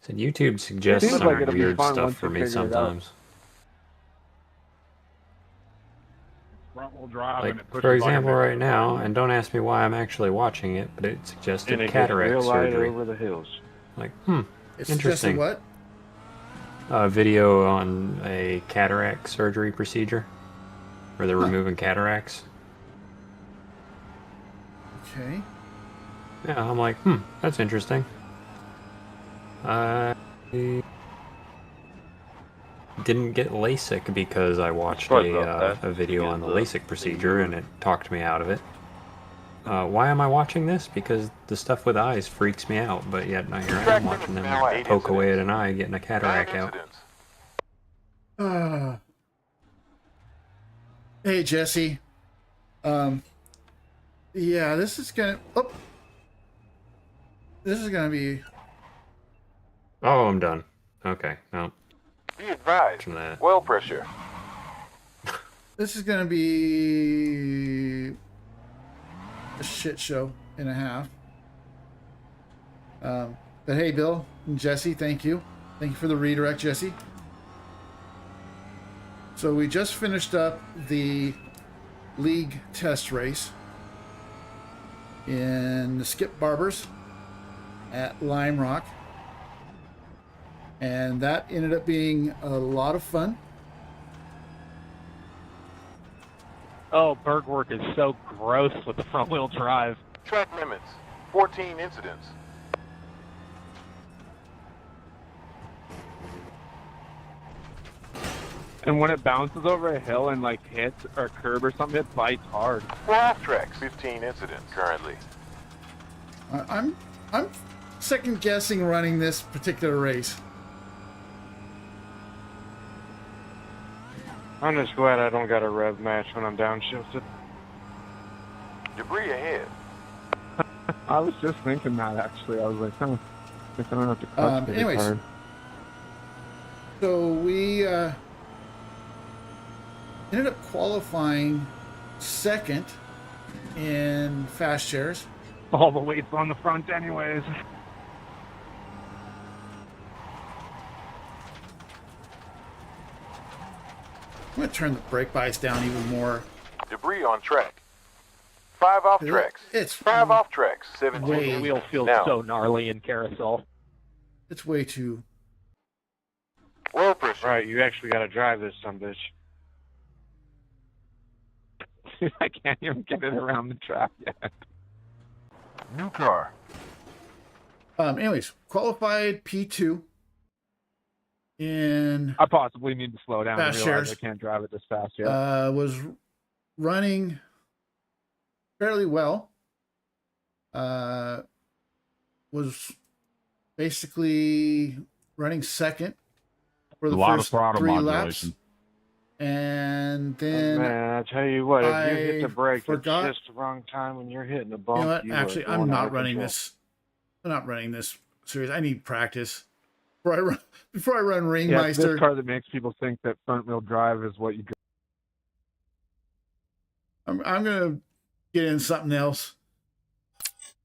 So YouTube suggests Seems some like it'll be weird fun stuff once for you me figure it out. sometimes. Front-wheel drive Like, and it pushes for example, like a right now, and don't ask me why I'm actually watching it, but it suggested And it gets cataract real light surgery. over the hills. Like, It's interesting. just a what? A video on a cataract surgery procedure where they're removing cataracts. Okay. Yeah, I'm like, that's interesting. I didn't get LASIK because I watched Sorry about that. a video Yeah, on the the- LASIK procedure and it talked me out of it. Why am I watching this? Because the stuff with eyes freaks me out, but yet now here I am watching them Now 8 poke away at incidents. an eye getting a 9 cataract out. incidents. Hey, Jesse. Yeah, this is gonna. Oh, this is gonna be. Oh, I'm done. Okay, no. Be advised. From that. Oil pressure. This is gonna be a shit show and a half. But hey, Bill and Jesse, thank you. Thank you for the redirect, Jesse. So we just finished up the league test race in the Skip Barbers at Lime Rock. And that ended up being a lot of fun. Oh, Berg work is so gross with the front wheel drive. Track limits. 14 incidents. And when it bounces over a hill and like hits or a curb or something, it bites hard. 4 off tracks. 15 incidents currently. I'm second guessing running this particular race. I'm just glad I don't got a rev match when I'm downshifted. Debris ahead. I was just thinking that actually. I was like, guess I don't have to clutch it anyways. hard. So we ended up qualifying second in fast shares. All the weight's on the front anyways. I'm gonna turn the brake bias down even more. Debris on track. 5 off tracks. It's 5 off tracks. 17. way- The wheel feels Now. so gnarly in carousel. It's way too. Oil pressure. Right, you actually gotta drive this sumbitch. I can't even get it around the track yet. New car. Anyways, qualified P2 in I possibly need to slow down and Fast realize shares. I can't drive it this fast yet. was running fairly well. Was basically running second for the first 3 laps. And then Man, I tell you what, if you hit the I brake forgot- at just the wrong time when you're hitting the you bump, know what? you Actually, are I'm going out not of running control. this. I'm not running this series. I need practice before I run Yeah, it's Ringmeister. this car that makes people think that front wheel drive is what you drive. I'm gonna get in something else,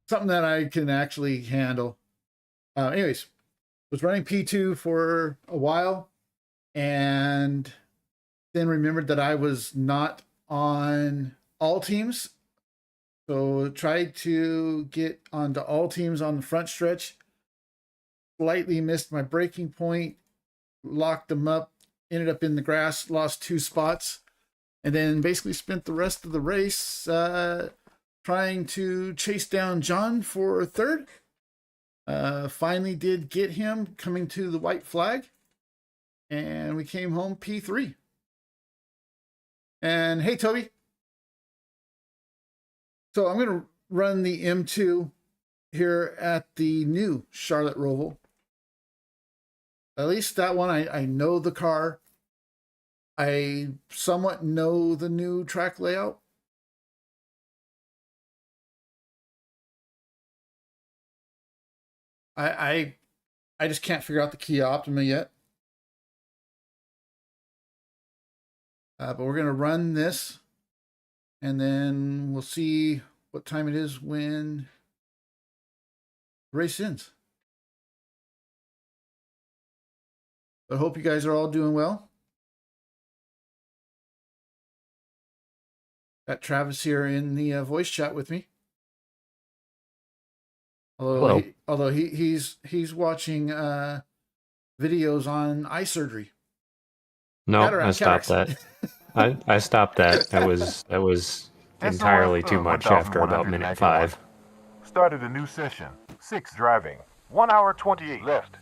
something that I can actually handle. Anyways, was running P2 for a while, and then remembered that I was not on all teams, so tried to get onto all teams on the front stretch. Slightly missed my braking point, locked them up, ended up in the grass, lost 2 spots. And then basically spent the rest of the race trying to chase down John for third. Finally did get him coming to the white flag, and we came home P3. And hey, Toby. So I'm going to run the M2 here at the new Charlotte Roval. At least that one, I know the car. I somewhat know the new track layout. I just can't figure out the Kia Optima yet. But we're going to run this, and then we'll see what time it is when the race ends. But I hope you guys are all doing well. Got Travis here in the voice chat with me. Although he's watching videos on eye surgery. No, I stopped that. I stopped that. That was entirely too much after about minute 5. Started a new session. 6 driving. 1 hour 28 left.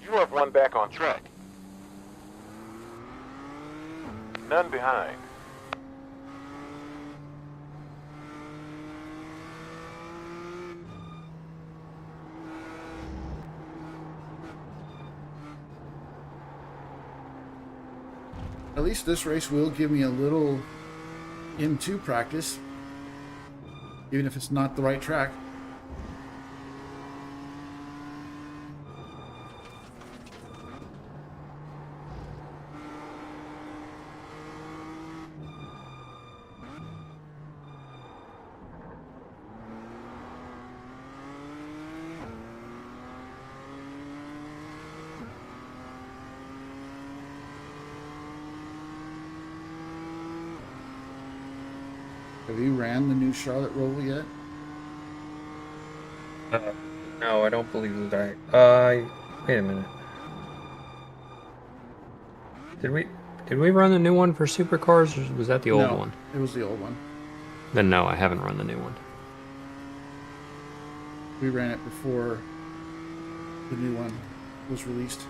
You have one back on track. None behind. At least this race will give me a little M2 practice, even if it's not the right track. Have you ran the new Charlotte Roval yet? No, I don't believe that. Wait a minute. Did we run the new one for supercars, or was that the old one? It was the old one. Then no, I haven't run the new one. We ran it before the new one was released.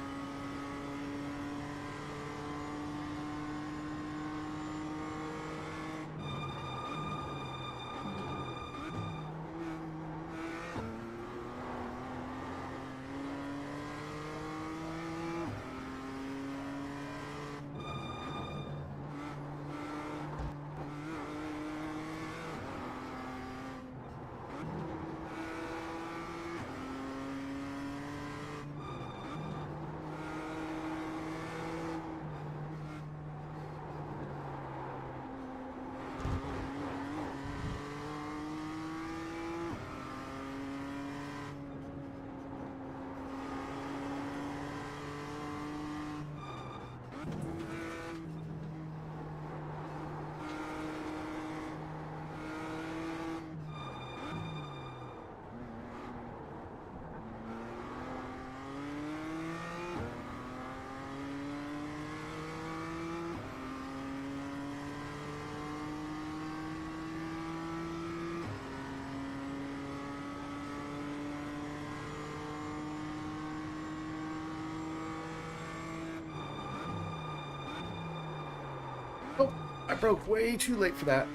Oh, I broke way too late for that.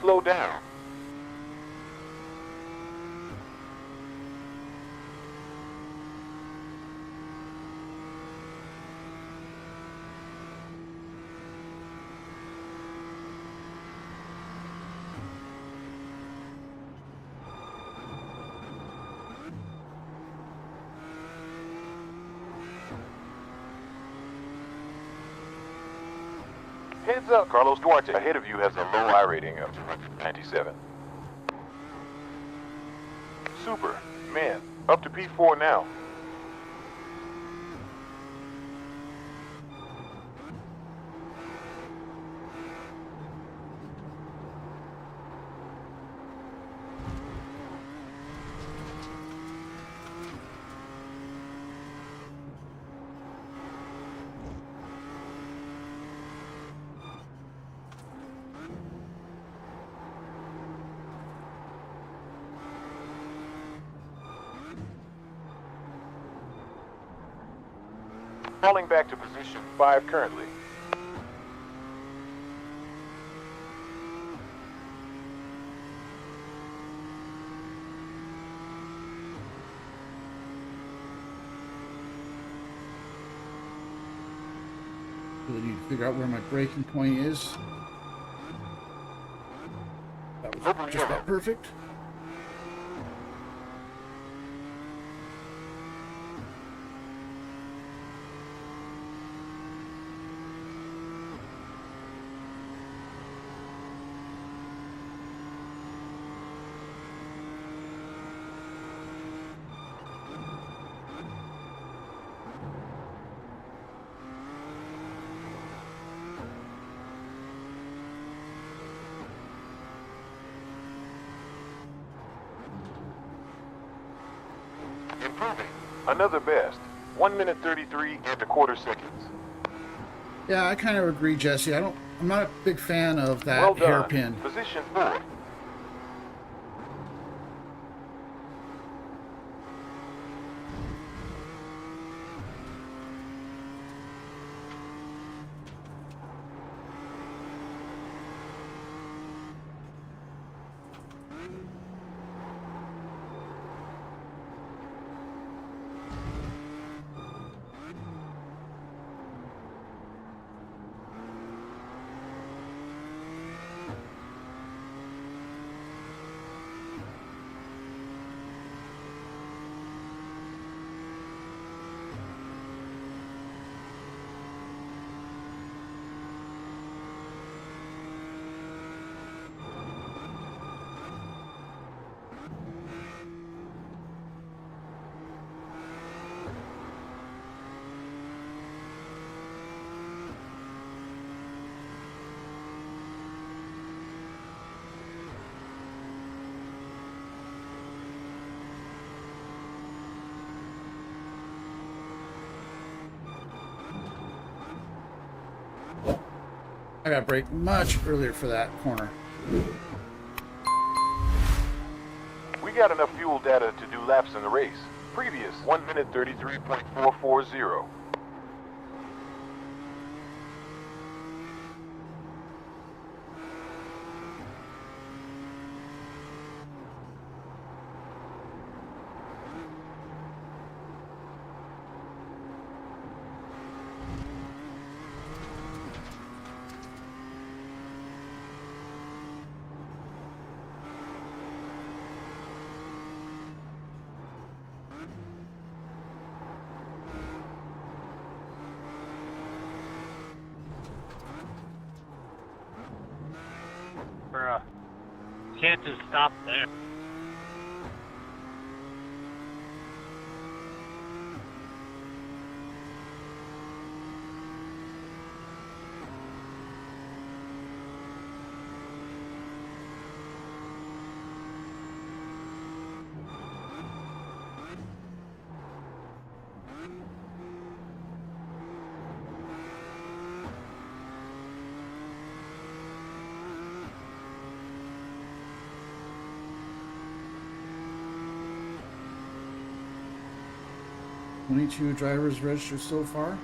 Slow down. Heads up, Carlos Duarte ahead of you has a low I rating of 97. Super. Man, up to P4 now. Falling back to position 5 currently. Really need to figure out where my braking point is. That was just about perfect. Improving. Another best. 1 minute 33 and a quarter seconds. Yeah, I kind of agree, Jesse. I'm not a big fan of that Well done. hairpin. Position 4. I gotta brake much earlier for that corner. We got enough fuel data to do laps in the race. Previous 1 minute 33.440. Bruh. Can't just stop there. $22 drivers registered so far.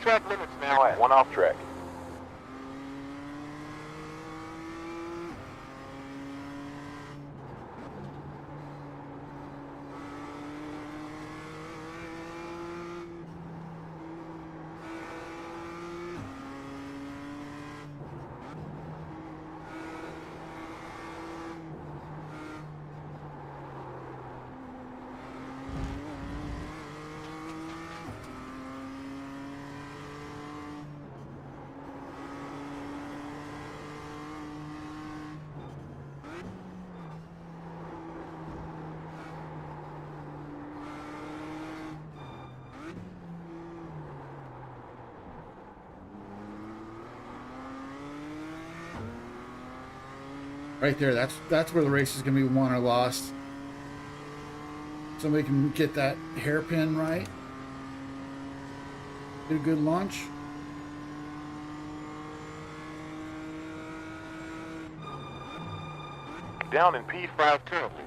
Track limits now at 1 off track. Right there, that's where the race is gonna be won or lost. Somebody can get that hairpin right. Get a good launch. Down in P5 currently.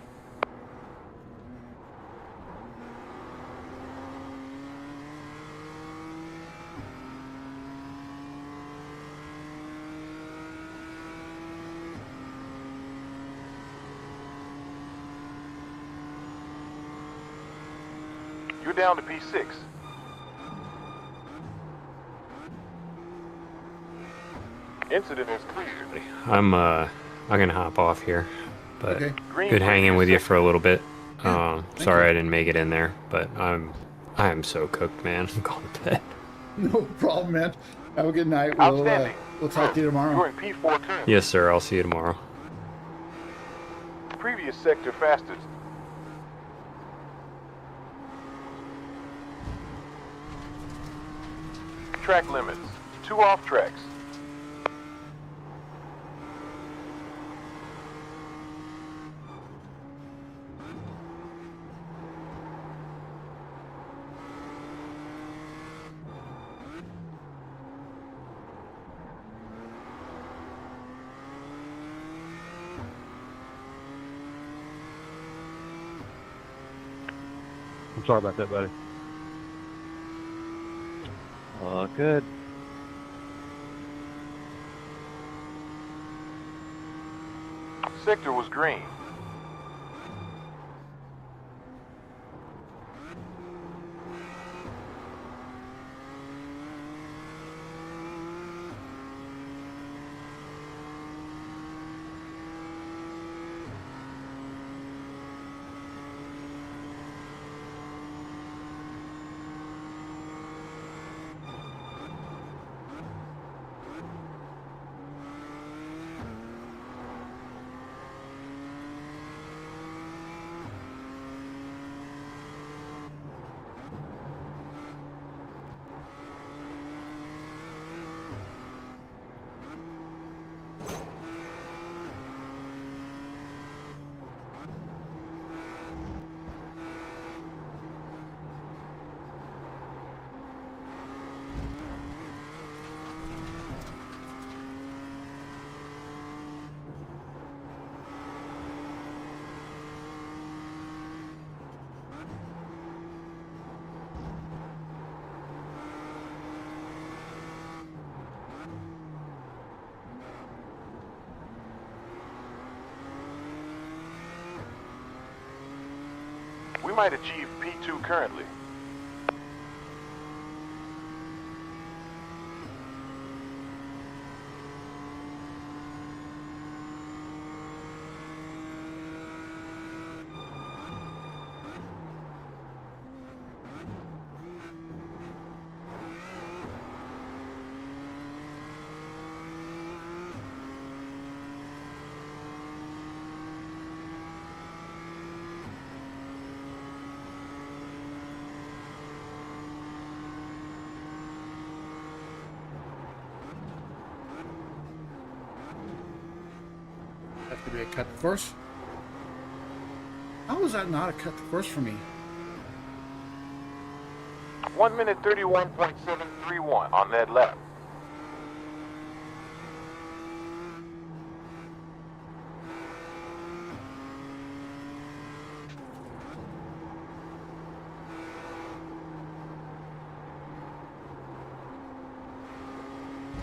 You're down to P6. Incident is cleared. I'm gonna hop off here, but Okay. good hanging with you for a little bit. Yeah, Sorry I didn't make it in there, but I am so cooked, man. I'm going to bed. No problem, man. Have a good night. We'll talk to you You're tomorrow. in P4 currently. Yes, sir. I'll see you tomorrow. Previous sector fastest. Track limits. 2 off tracks. I'm sorry about that, buddy. Good. Sector was green. We might achieve P2 currently. Have to be a cut the course. How was that not a cut the course for me? 1 minute 31.731 on that lap.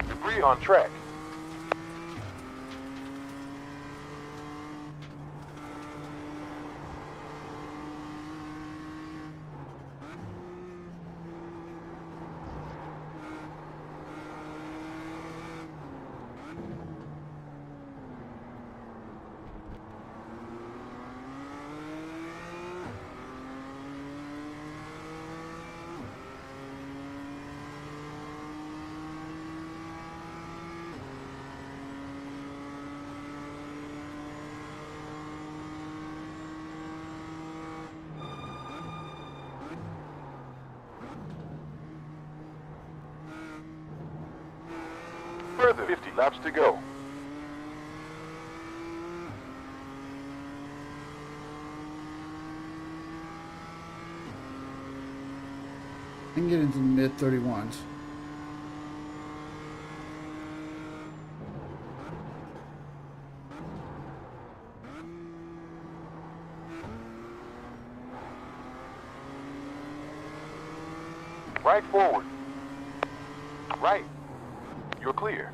Debris on track. Further 50 laps to go. I can get into the mid 31s. Right forward. Right. You're clear.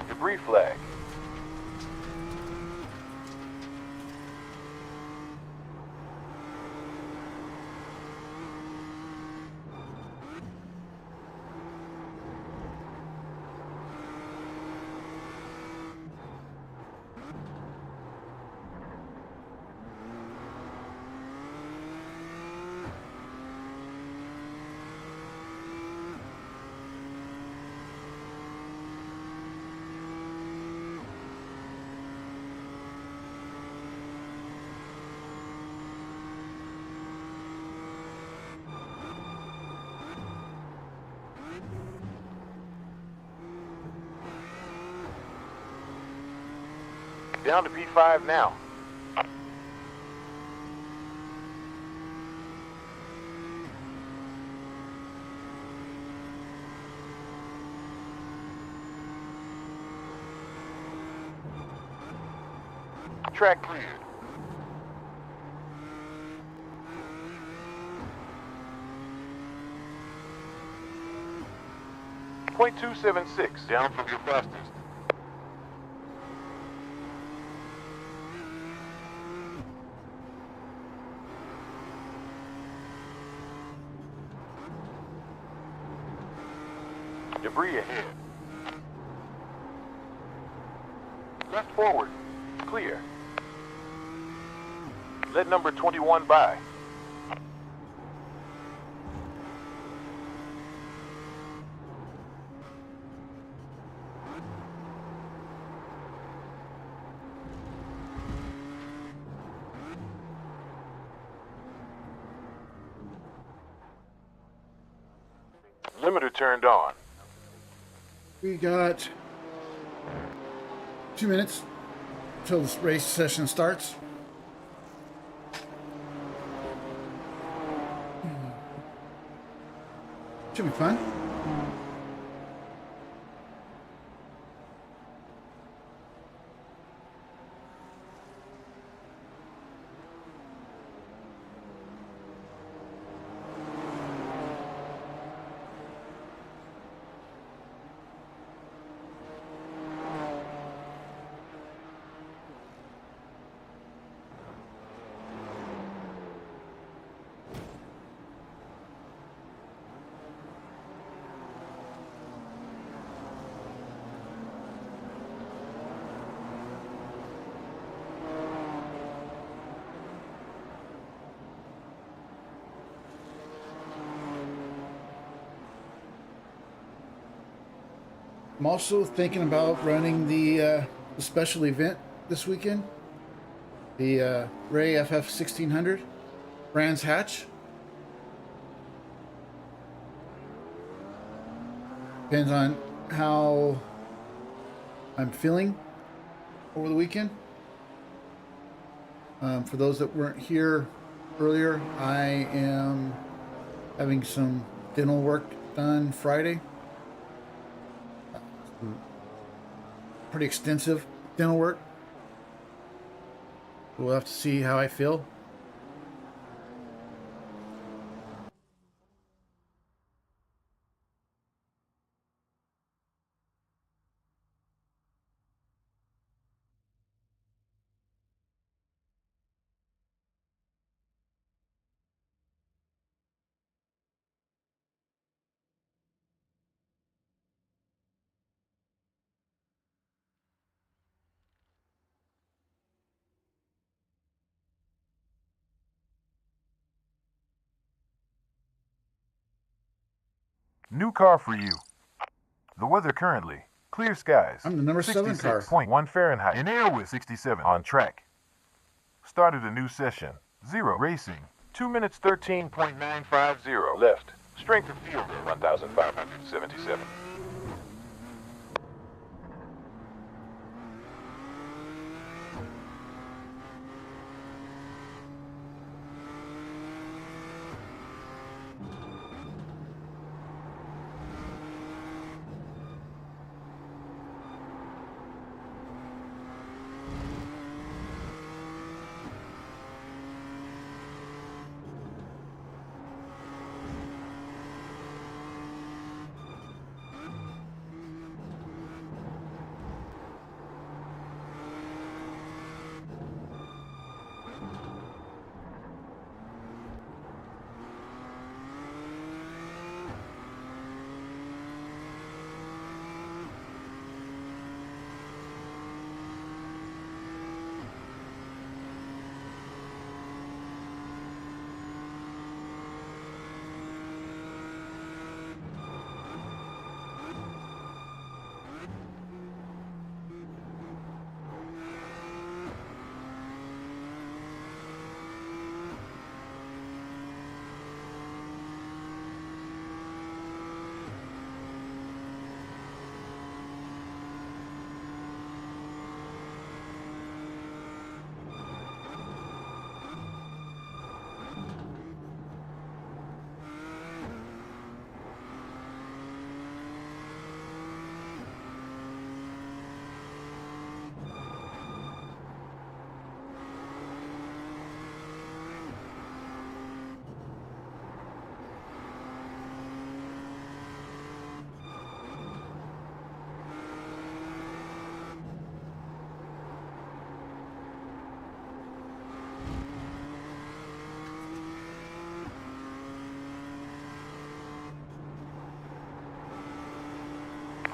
Debris flag. Down to P5 now. Track cleared. .276 down from your fastest. Debris ahead. Left forward. Clear. Let number 21 by. Limiter turned on. We got 2 minutes until this race session starts. Should be fun. I'm also thinking about running the special event this weekend. The Ray FF 1600 Brands Hatch. Depends on how I'm feeling over the weekend. For those that weren't here earlier, I am having some dental work done Friday. Pretty extensive dental work. We'll have to see how I feel. New car for you. The weather currently. Clear skies. I'm the number 7 car. 66.1 Fahrenheit. In air with 67 on track. Started a new session. 0 racing. 2 minutes 13.950 left. Strength of field 1,577.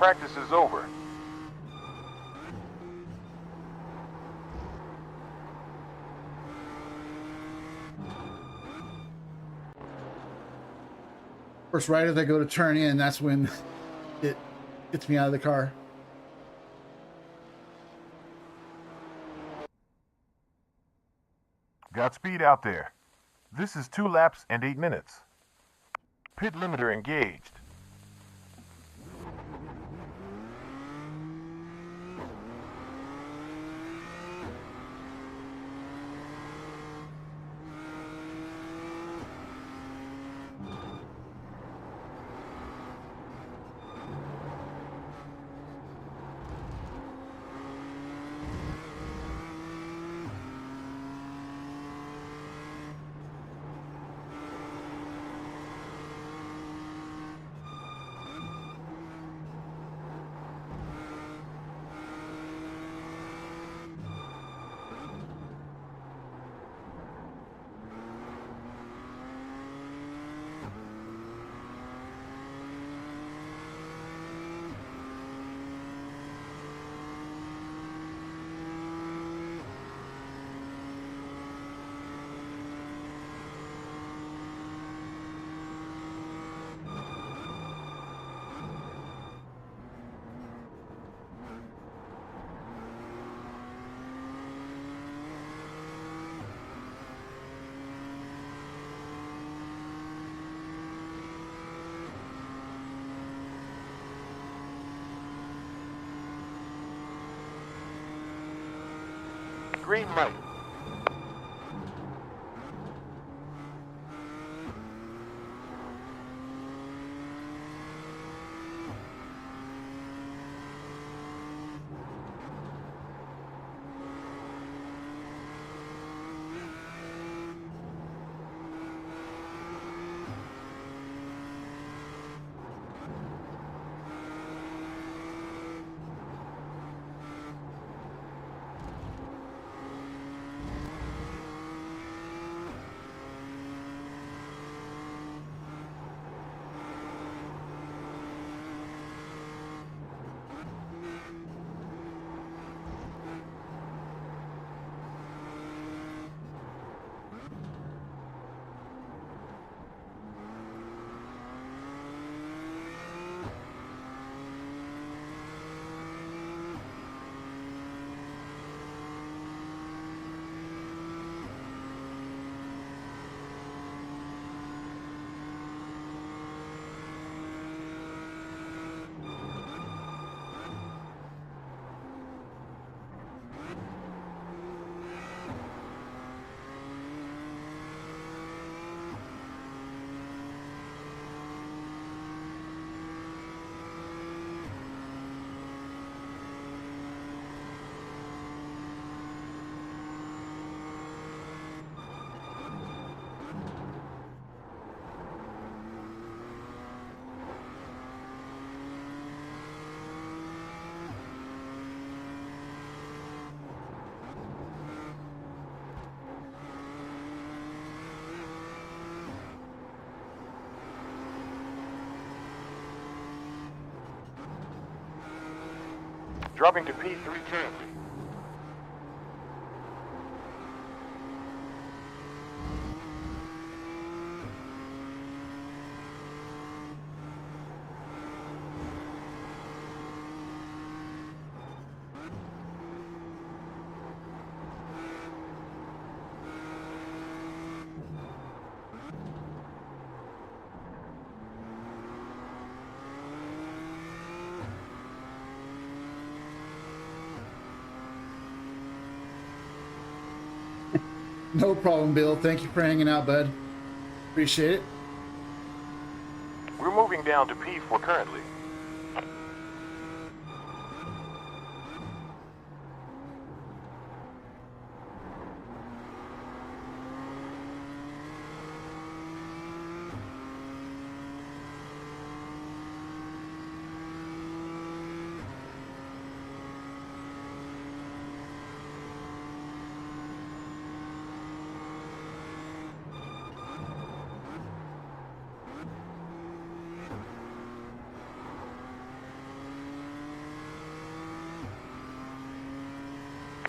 Practice is over. Of course, right as I go to turn in, that's when it gets me out of the car. Godspeed out there. This is 2 laps and 8 minutes. Pit limiter engaged. Green light. Dropping to P3 currently. No problem, Bill. Thank you for hanging out, bud. Appreciate it. We're moving down to P4 currently.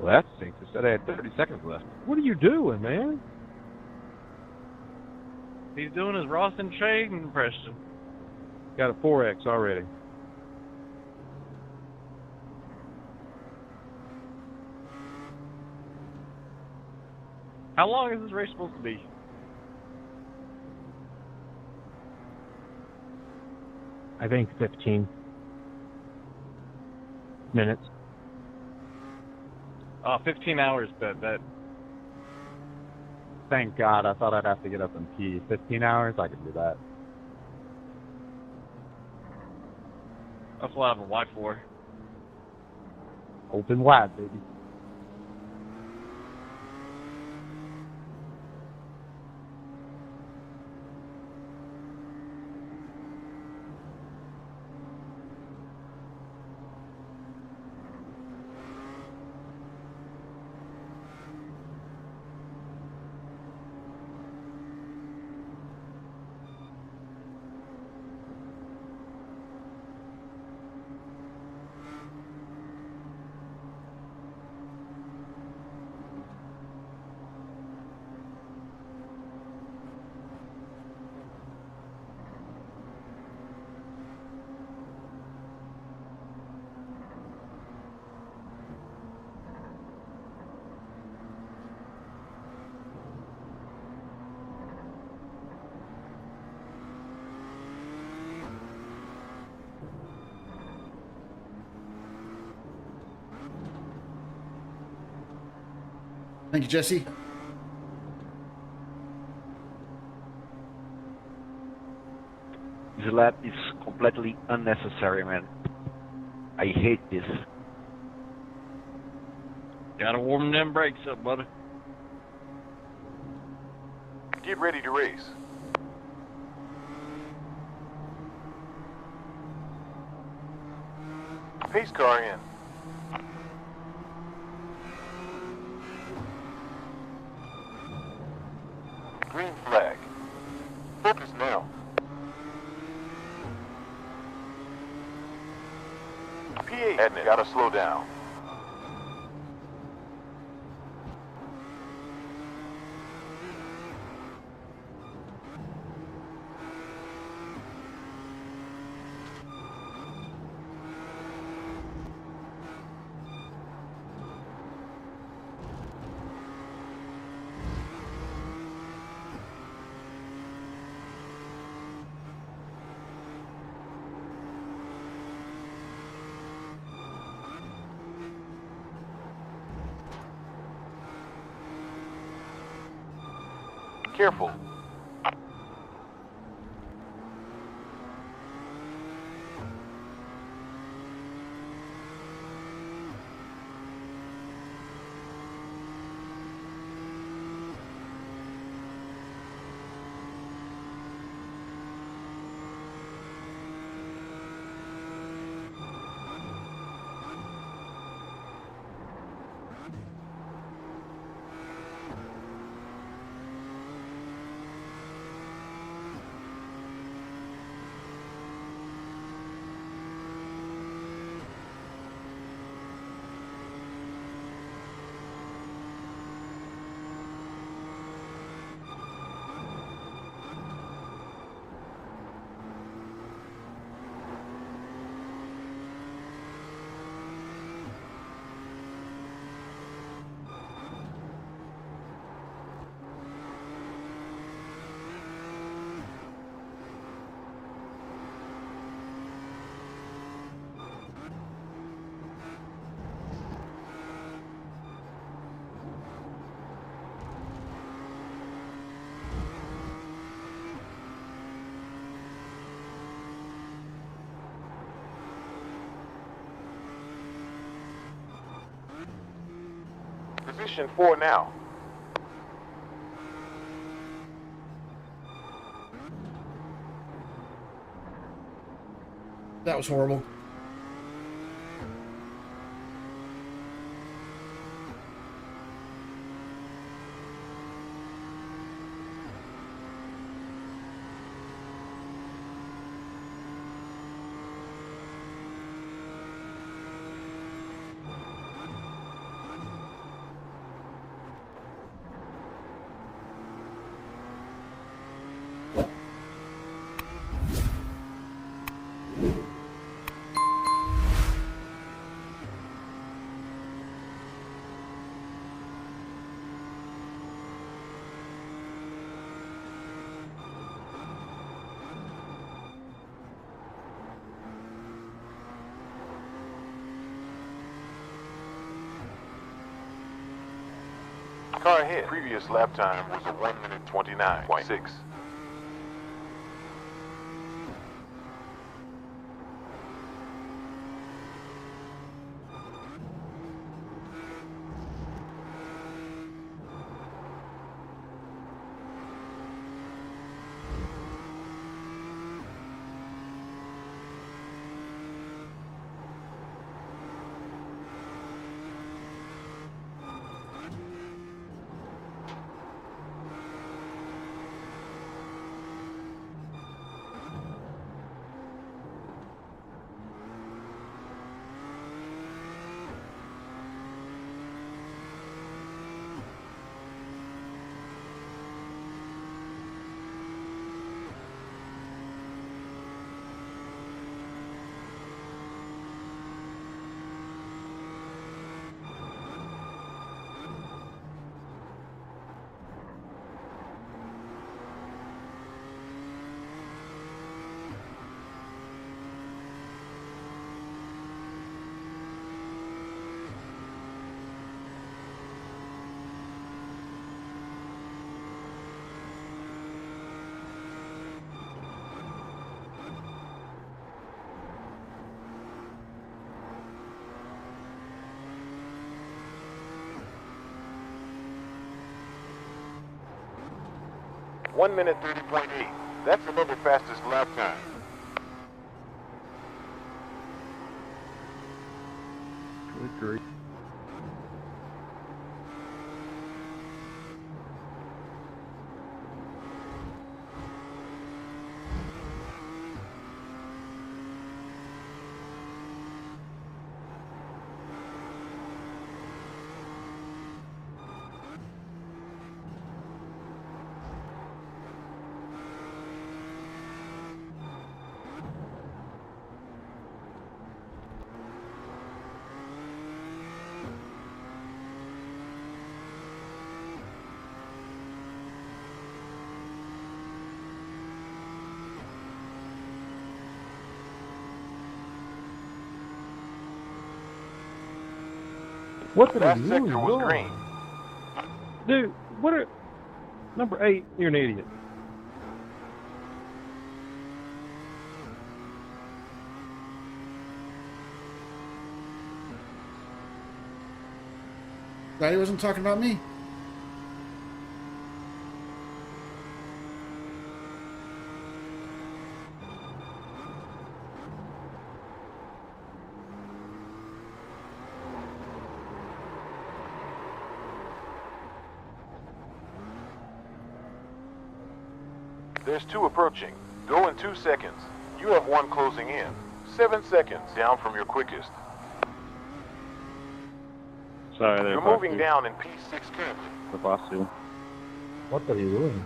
Well, that stinks. I said I had 30 seconds left. What are you doing, man? He's doing his Ross and Shade impression. Got a 4X already. How long is this race supposed to be? I think 15 minutes. 15 hours, bet. Thank God. I thought I'd have to get up and pee. 15 hours? I could do that. That's what I have a wife for. Open wide, baby. Thank you, Jesse. This lap is completely unnecessary, man. I hate this. Gotta warm them brakes up, buddy. Get ready to race. Pace car in. Green flag. Focus now. PA admin, gotta slow down. Careful. Position 4 now. That was horrible. Car ahead. Previous lap time was a 1 minute 29.6. One minute 30.8. That's another fastest lap time. Good grief. What did I Last do? sector was green. Dude, what are... Number 8, you're an idiot. Glad he wasn't talking about me. There's 2 approaching. Go in 2 seconds. You have 1 closing in. 7 seconds down from your quickest. Sorry there, You're moving down in P6 currently. The boss too. What are you doing?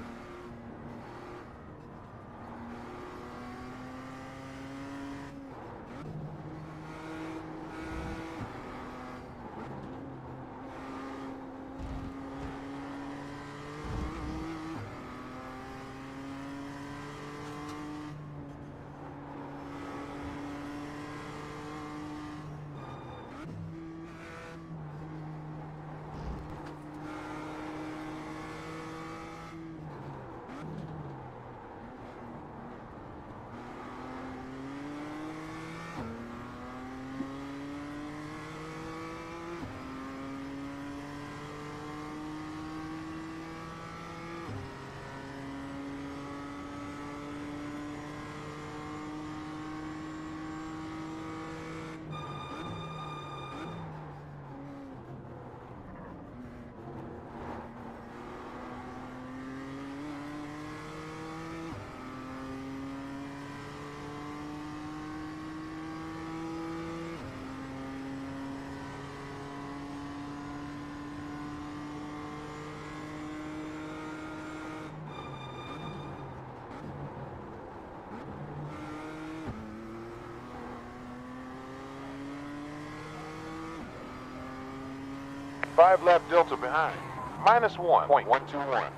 Five lap delta behind. Minus 1.121.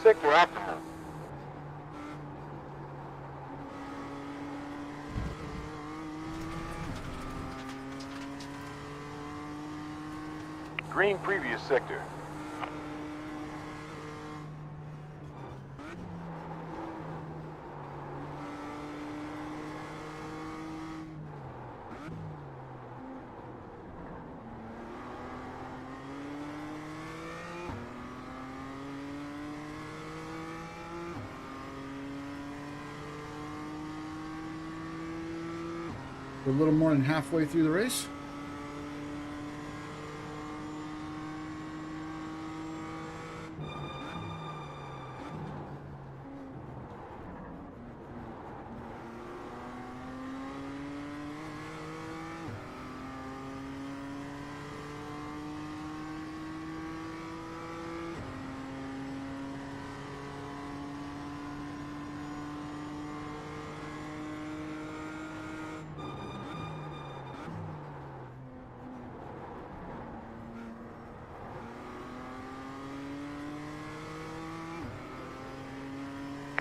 Sector optimal. Green previous sector. We're a little more than halfway through the race.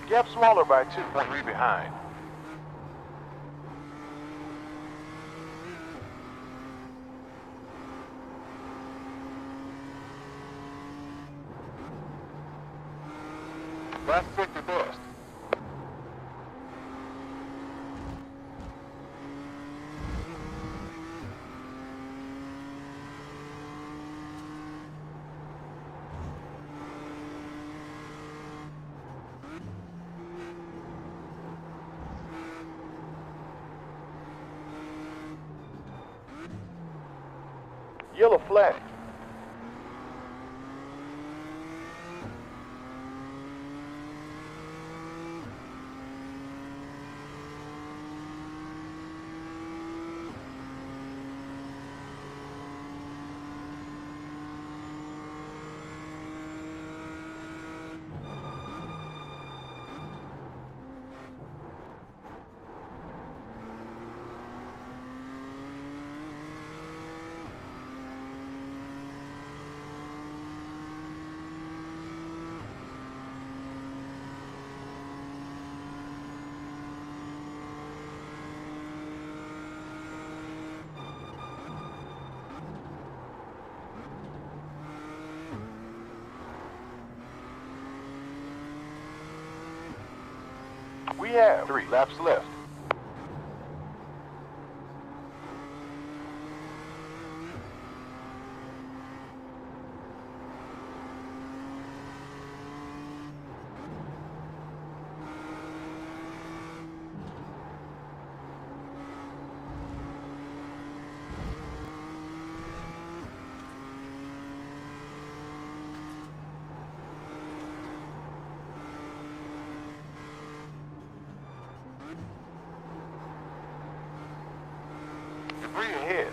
Gap smaller by 2.3 behind. Last sector best. Yellow flag. We have 3 laps left. Debris ahead.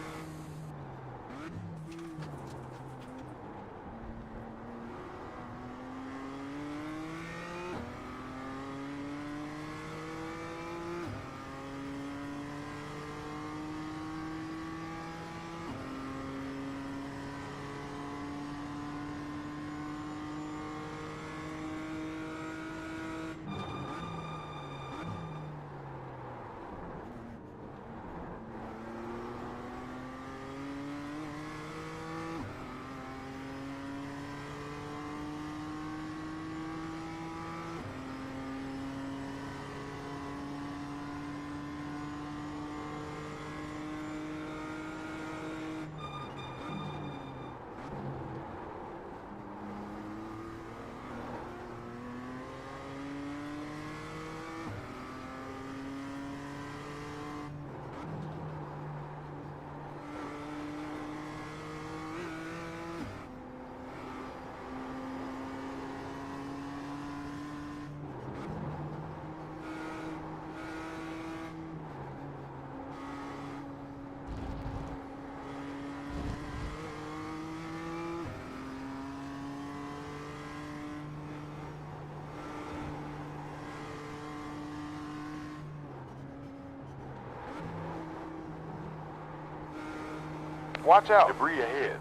Watch out. Debris ahead.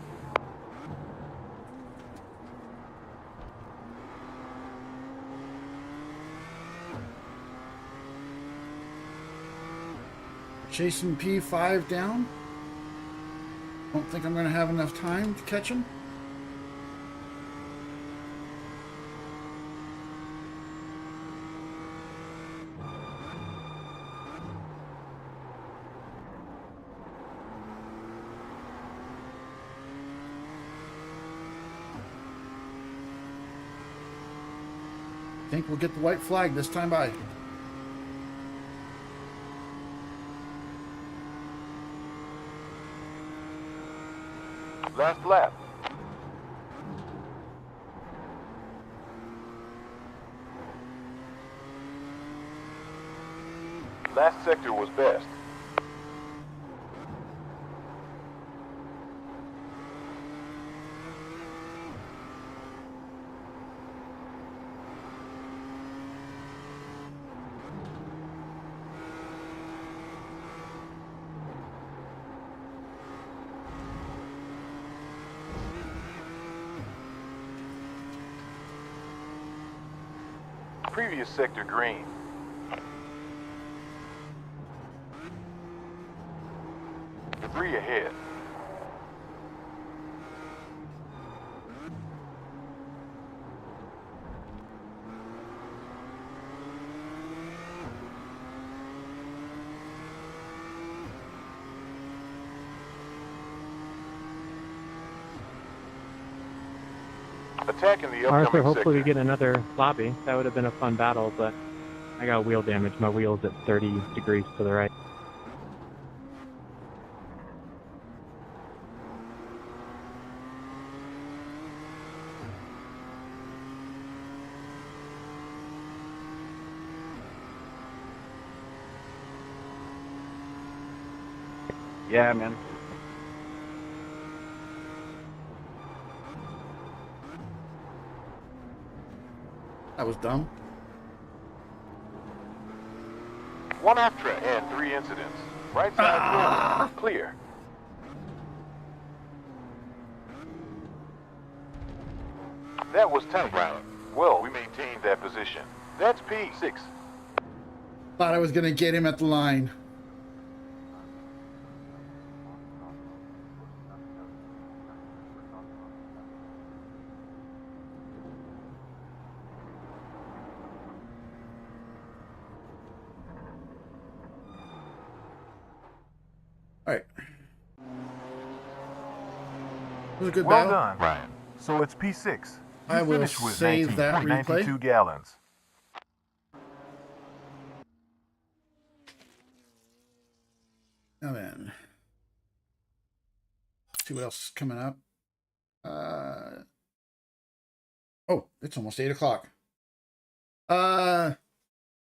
Chasing P5 down. Don't think I'm going to have enough time to catch him. I think we'll get the white flag this time by. Last lap. Last sector was best. Previous sector green. Three ahead. Attacking the upcoming Arthur, hopefully we sector. get another lobby. That would have been a fun battle, but I got wheel damage. My wheel's at 30 degrees to the right. Yeah, man. That was dumb. One off track and 3 incidents. Right side clear. That was tight round. Well, we maintained that position. That's P6. Thought I was going to get him at the line. All right. It was a good Well battle. done, Ryan. So it's P6. You I will finished with save that replay. 92 gallons. Oh man. Let's see what else is coming up. Oh, it's almost 8 o'clock. So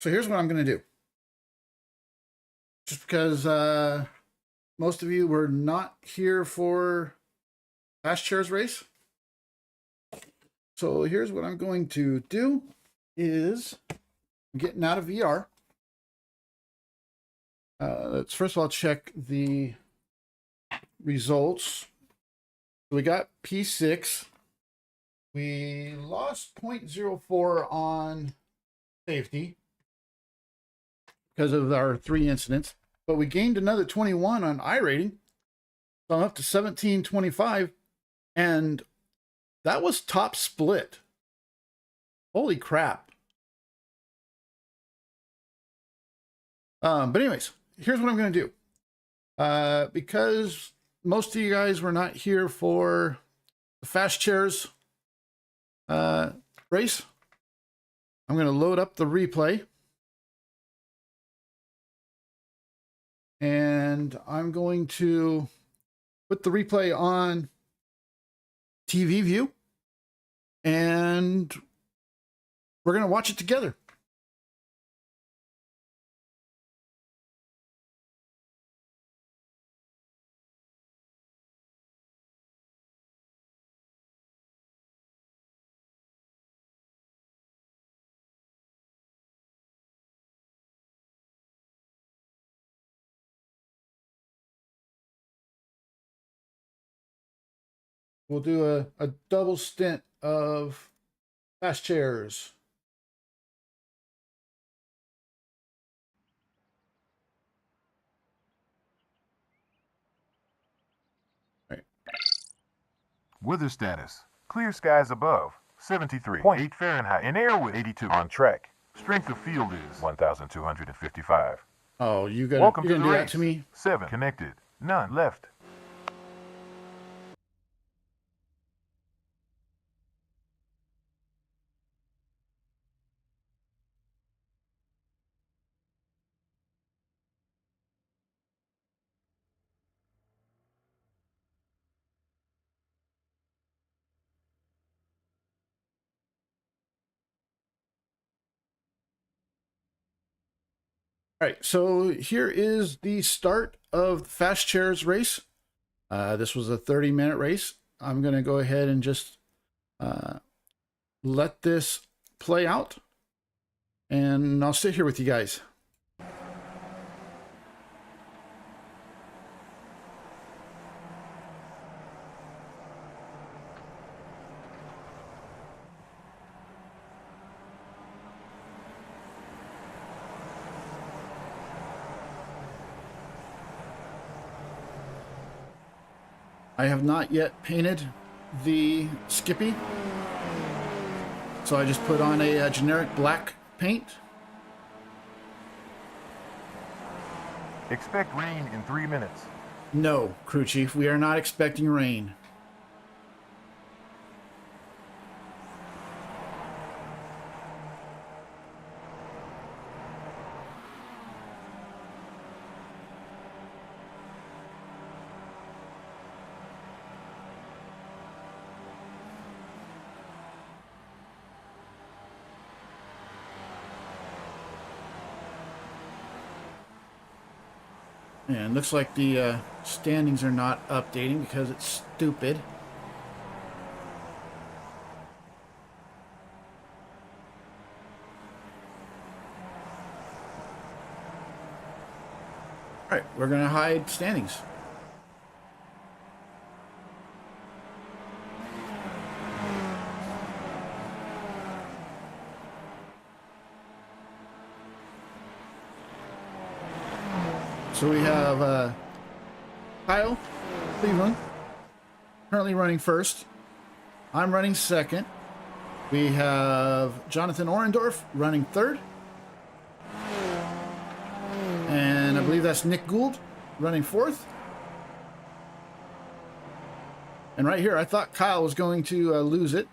here's what I'm going to do. Just because most of you were not here for Fast Chairs race. So here's what I'm going to do is I'm getting out of VR. Let's first of all check the results. We got P6. We lost 0.04 on safety because of our 3 incidents, but we gained another 21 on I rating. So I'm up to 1725, and that was top split. Holy crap. But anyways, here's what I'm going to do. Because most of you guys were not here for the Fast Chairs race, I'm going to load up the replay. And I'm going to put the replay on TV view. And we're going to watch it together. We'll do a double stint of Fast Chairs. All right. Weather status. Clear skies above. 73.8 Fahrenheit. And air with 82 on track. Strength of field is 1,255. Oh, you're Welcome gonna to do the that race. to me? 7 connected. None left. All right, so here is the start of the Fast Chairs race. This was a 30-minute race. I'm going to go ahead and just let this play out, and I'll sit here with you guys. I have not yet painted the Skippy, so I just put on a generic black paint. Expect rain in 3 minutes. No, crew chief, we are not expecting rain. And looks like the standings are not updating because it's stupid. All right, we're gonna hide standings. So we have Kyle Cleveland currently running first. I'm running second. We have Jonathan Orendorf running third. And I believe that's Nick Gould running fourth. And right here, I thought Kyle was going to lose it.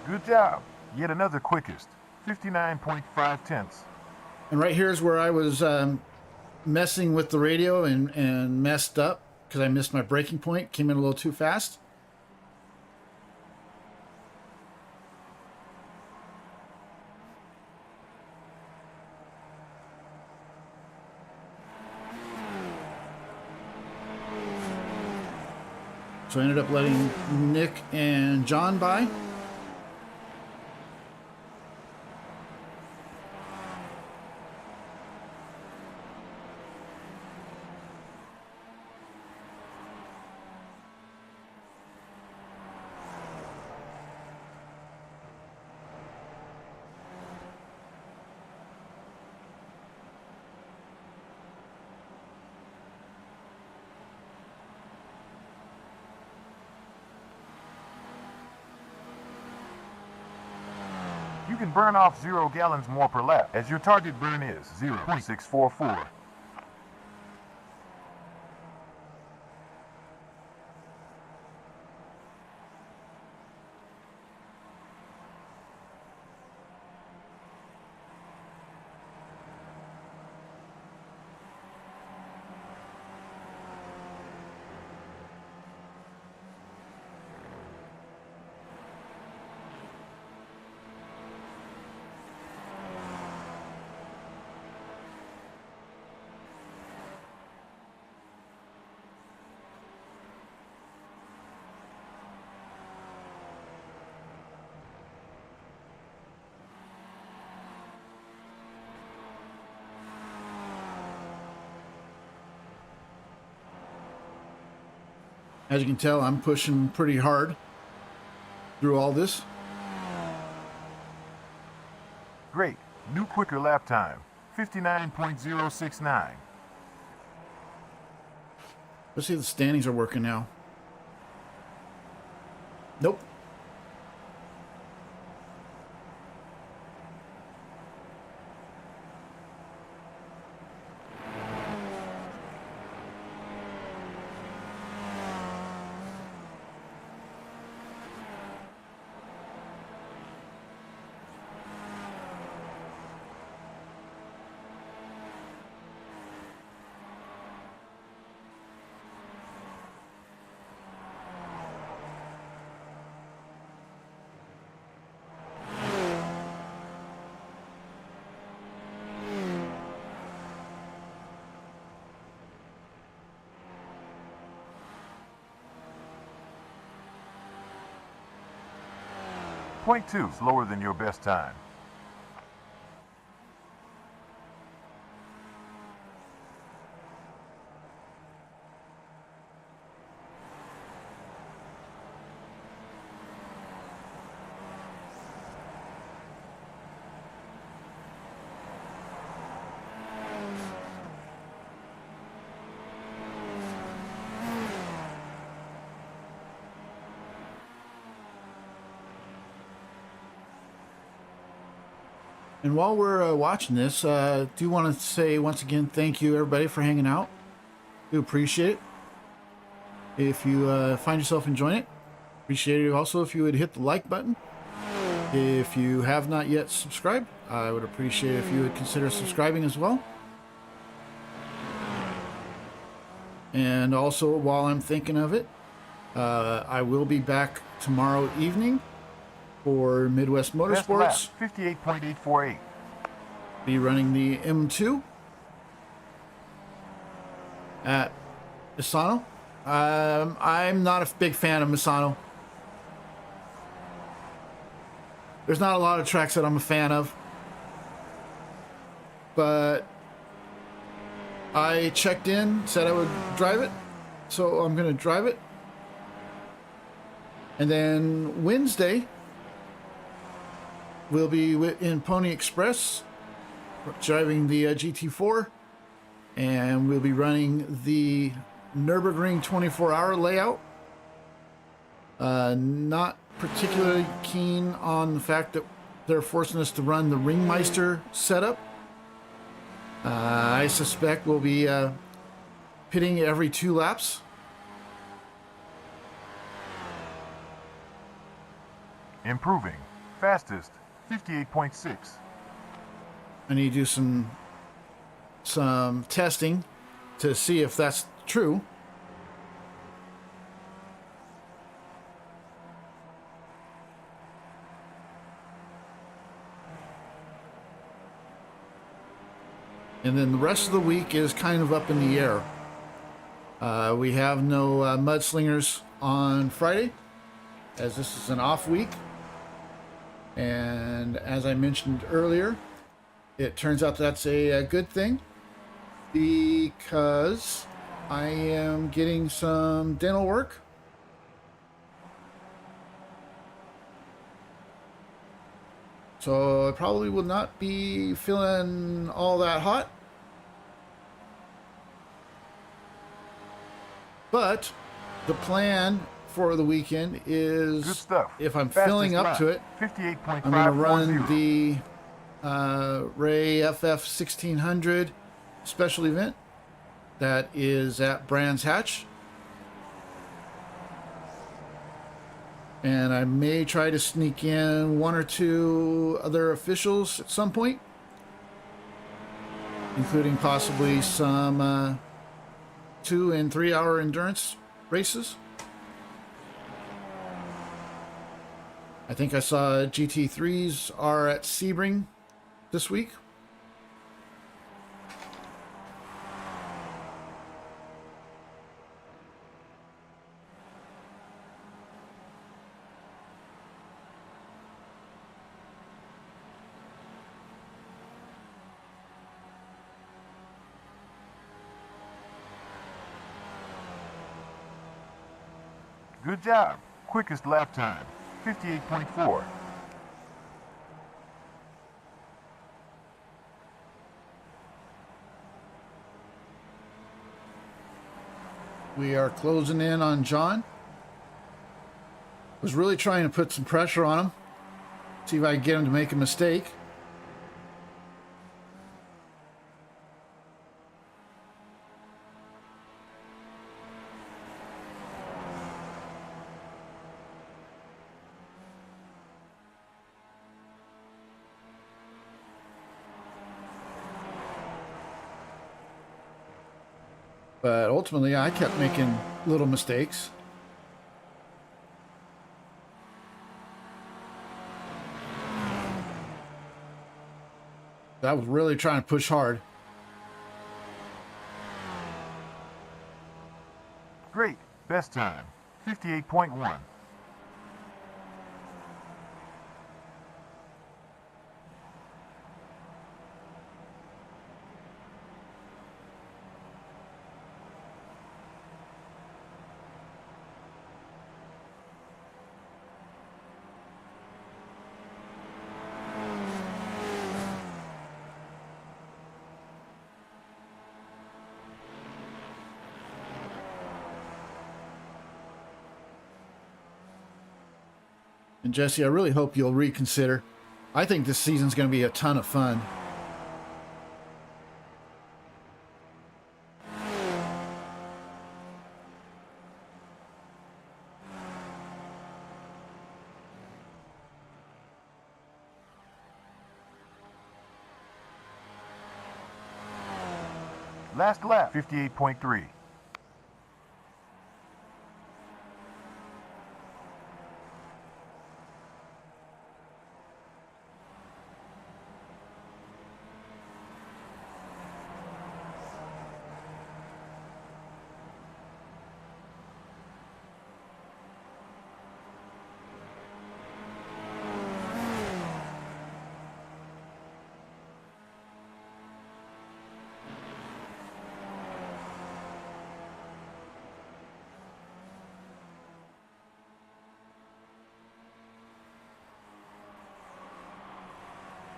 Good job. Yet another quickest. 59.5 tenths. And right here is where I was messing with the radio and messed up because I missed my braking point. Came in a little too fast. So I ended up letting Nick and John by. You can burn off 0 gallons more per lap, as your target burn is 0.644. As you can tell, I'm pushing pretty hard through all this. Great. New quicker lap time. 59.069. Let's see if the standings are working now. Nope. .2 is lower than your best time. And while we're watching this, do want to say once again, thank you everybody for hanging out. Do appreciate it. If you find yourself enjoying it, appreciate it also if you would hit the like button. If you have not yet subscribed, I would appreciate if you would consider subscribing as well. And also, while I'm thinking of it, I will be back tomorrow evening for Midwest Best lap, Motorsports. 58.848. Be running the M2 at Misano. I'm not a big fan of Misano. There's not a lot of tracks that I'm a fan of, but I checked in, said I would drive it, so I'm going to drive it. And then Wednesday, we'll be in Pony Express, driving the GT4, and we'll be running the Nürburgring 24-hour layout. Not particularly keen on the fact that they're forcing us to run the Ringmeister setup. I suspect we'll be pitting every 2 laps. Improving. Fastest. 58.6. I need to do some testing to see if that's true. And then the rest of the week is kind of up in the air. We have no mudslingers on Friday, as this is an off week. And as I mentioned earlier, it turns out that's a good thing, because I am getting some dental work. So I probably will not be feeling all that hot. But the plan for the weekend is, Good stuff. if I'm Fastest feeling up lap, to it, 58.540. I'm going to run the Ray FF 1600 special event that is at Brands Hatch. And I may try to sneak in 1 or 2 other officials at some point, including possibly some 2 and 3 hour endurance races. I think I saw GT3s are at Sebring this week. Good job. Quickest lap time. 58.4. We are closing in on John. Was really trying to put some pressure on him. See if I can get him to make a mistake. But ultimately, I kept making little mistakes. I was really trying to push hard. Great. Best time. 58.1. And Jesse, I really hope you'll reconsider. I think this season's going to be a ton of fun. Last lap, 58.3.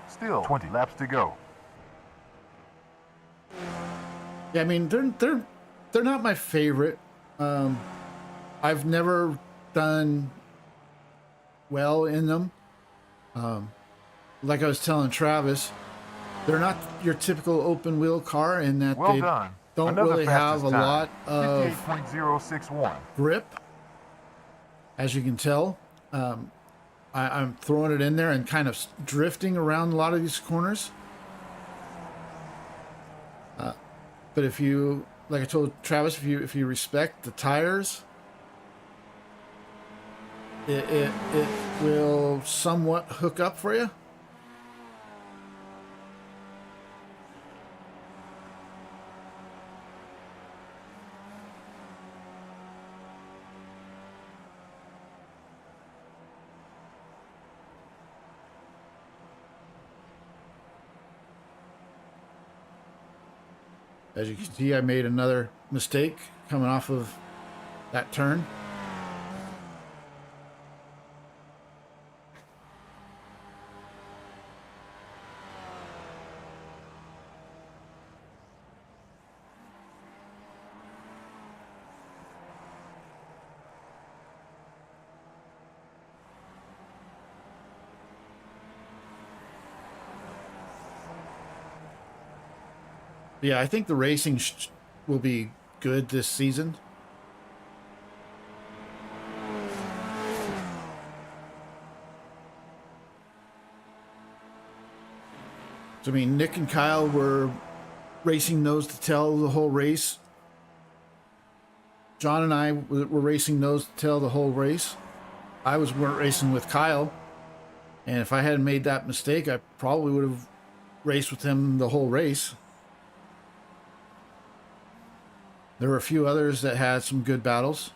Still 20 laps to go. Yeah, I mean they're not my favorite. I've never done well in them. Like I was telling Travis, they're not your typical open wheel car in that Well they done. don't Another really have fastest a time. lot of 58.061. grip, as you can tell. I'm throwing it in there and kind of drifting around a lot of these corners. But if you, like I told Travis, if you respect the tires, it will somewhat hook up for you. As you can see, I made another mistake coming off of that turn. Yeah, I think the racing will be good this season. So, I mean, Nick and Kyle were racing nose to tail the whole race. John and I were racing nose to tail the whole race. I weren't racing with Kyle. And if I hadn't made that mistake, I probably would have raced with him the whole race. There were a few others that had some good battles.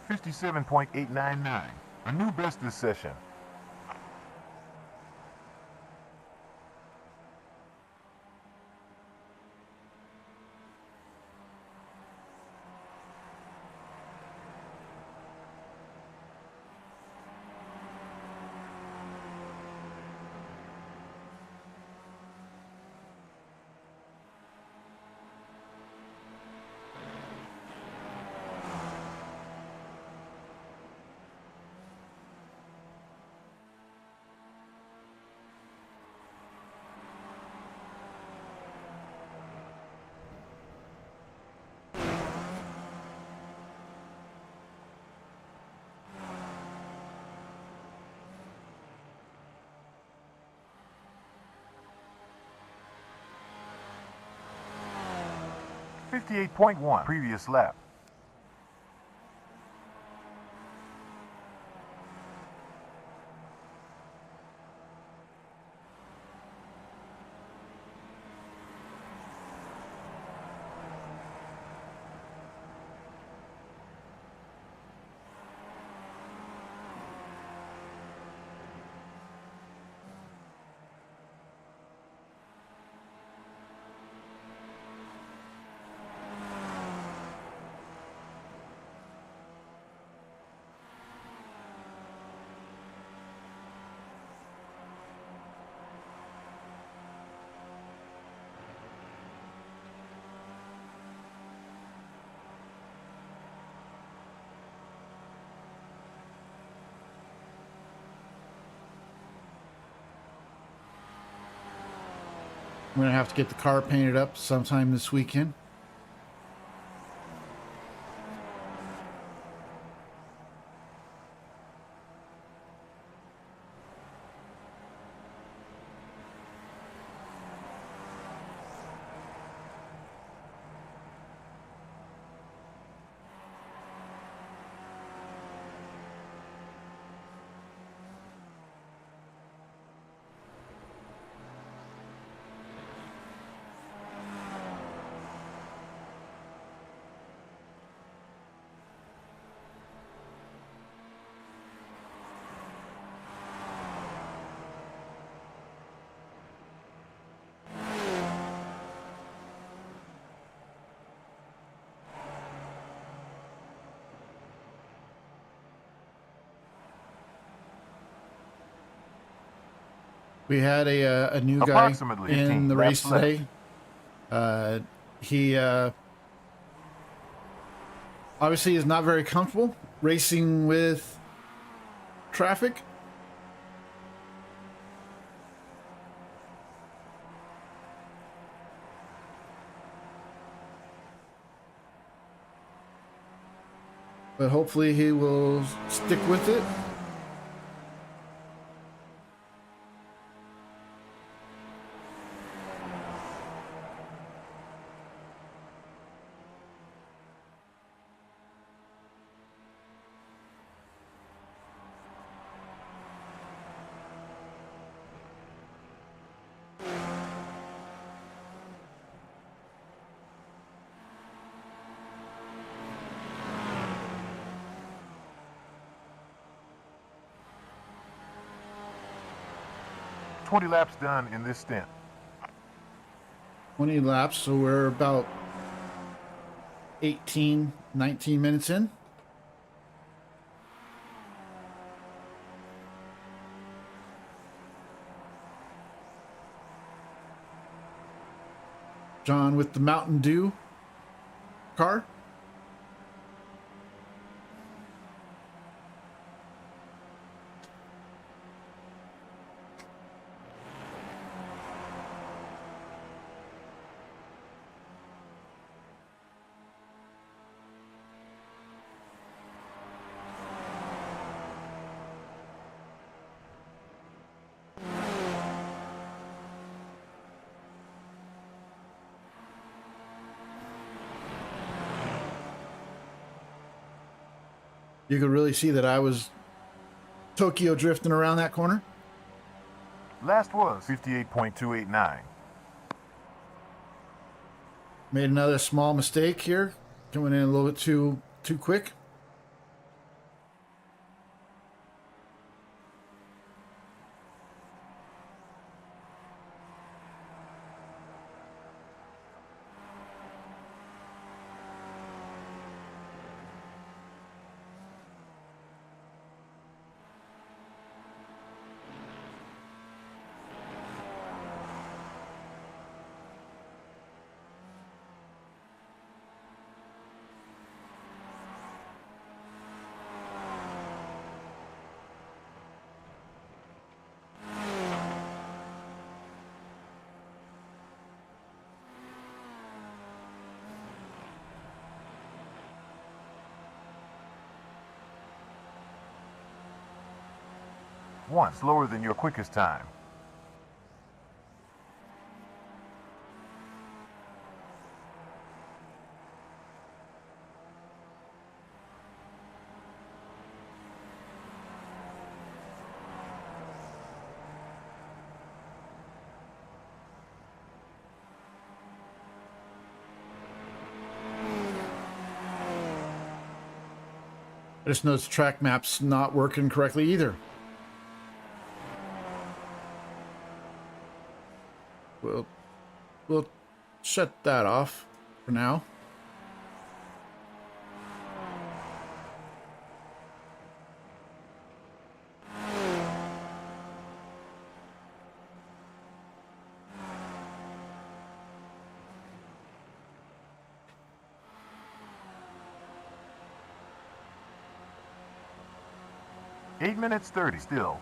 57.899. A new best this session. 58.1 previous lap. I'm going to have to get the car painted up sometime this weekend. We had a new guy Approximately in 15 the race laps left. today. He obviously is not very comfortable racing with traffic. But hopefully he will stick with it. Twenty laps done in this stint. 20 laps, so we're about 18, 19 minutes in. John with the Mountain Dew car. You could really see that I was Tokyo drifting around that corner. Last was 58.289. Made another small mistake here, coming in a little bit too quick. One slower than your quickest time. I just noticed track map's not working correctly either. We'll shut that off for now. Eight minutes 30 still.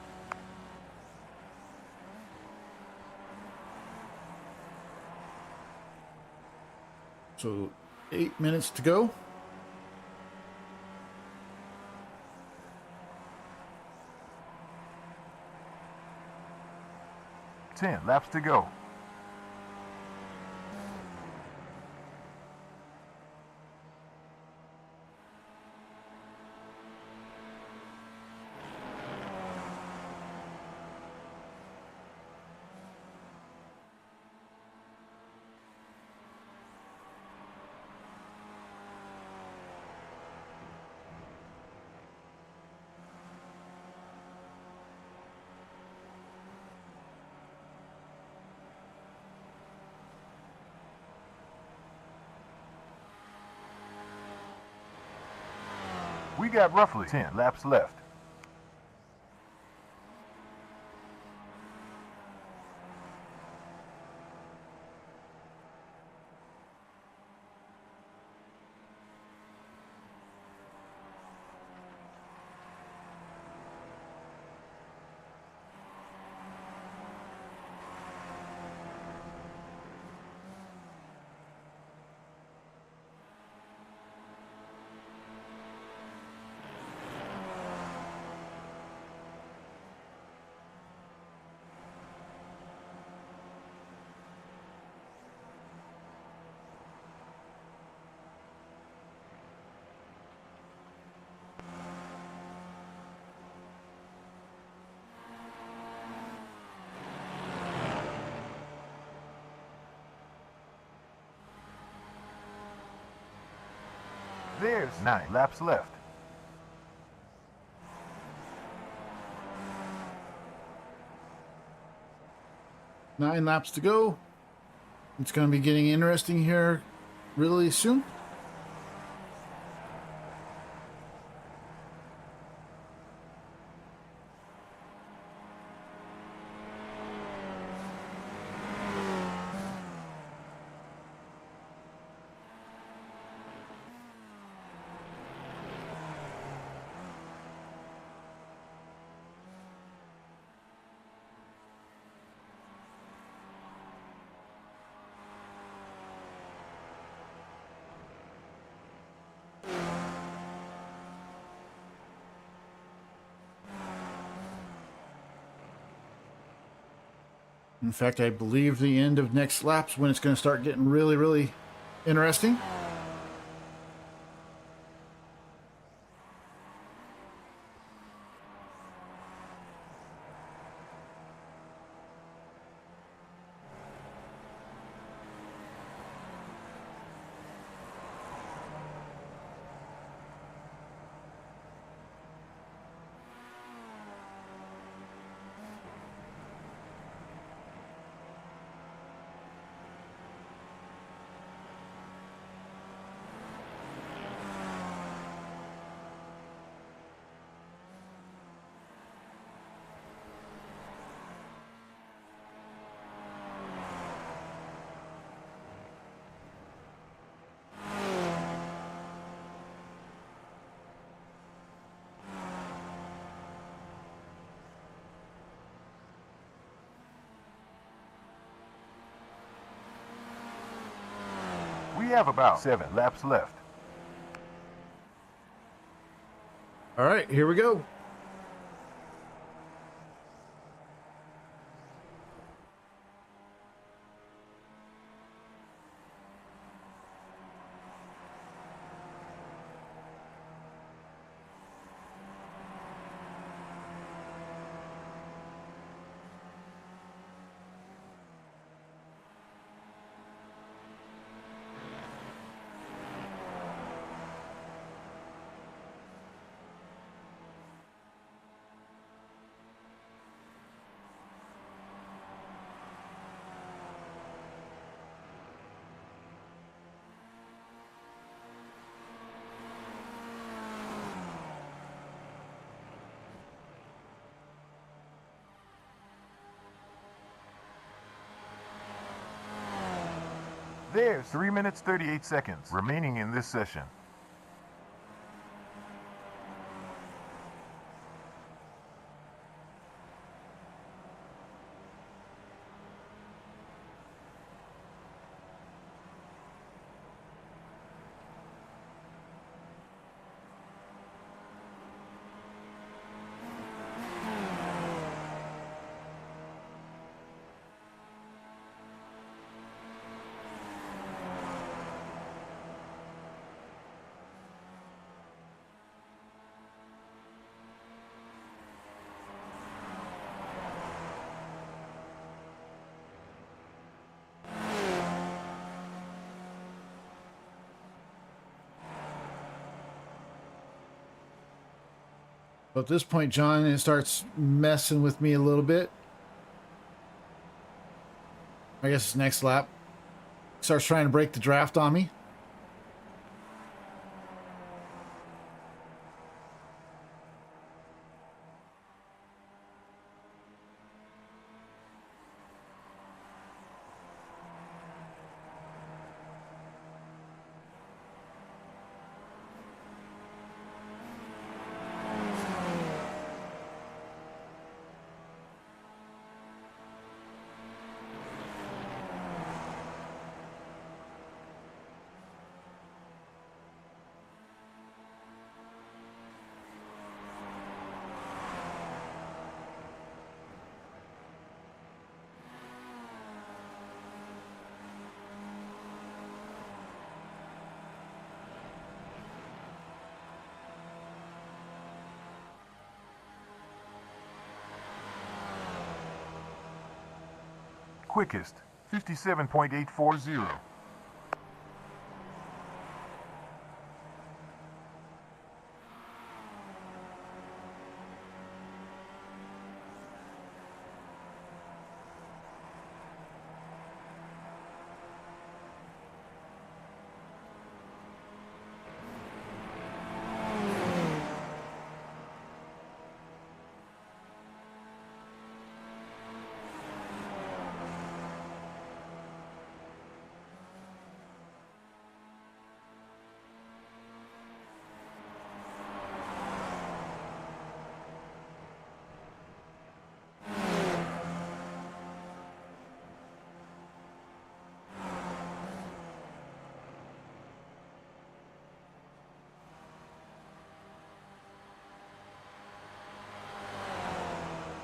So 8 minutes to go. Ten laps to go. We got roughly 10 laps left. There's 9 laps left. Nine laps to go. It's going to be getting interesting here really soon. In fact, I believe the end of next lap's when it's going to start getting really, really interesting. We have about 7 laps left. All right, here we go. There's 3 minutes 38 seconds remaining in this session. So at this point, John starts messing with me a little bit. I guess it's next lap. Starts trying to break the draft on me. Quickest, 57.840.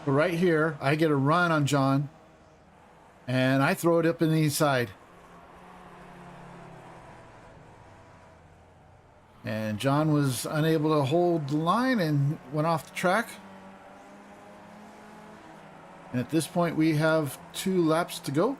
Right here, I get a run on John, and I throw it up in the inside. And John was unable to hold the line and went off the track. And at this point, we have 2 laps to go.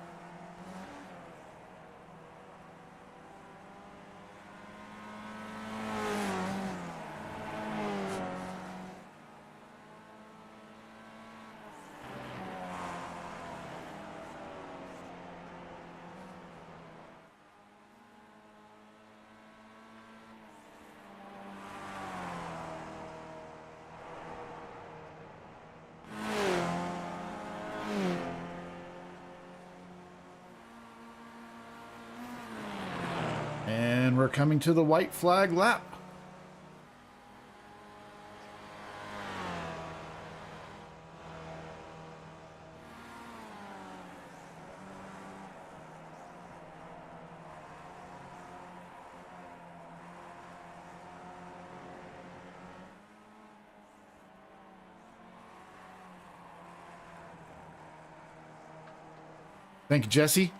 And we're coming to the white flag lap. Thank you, Jesse.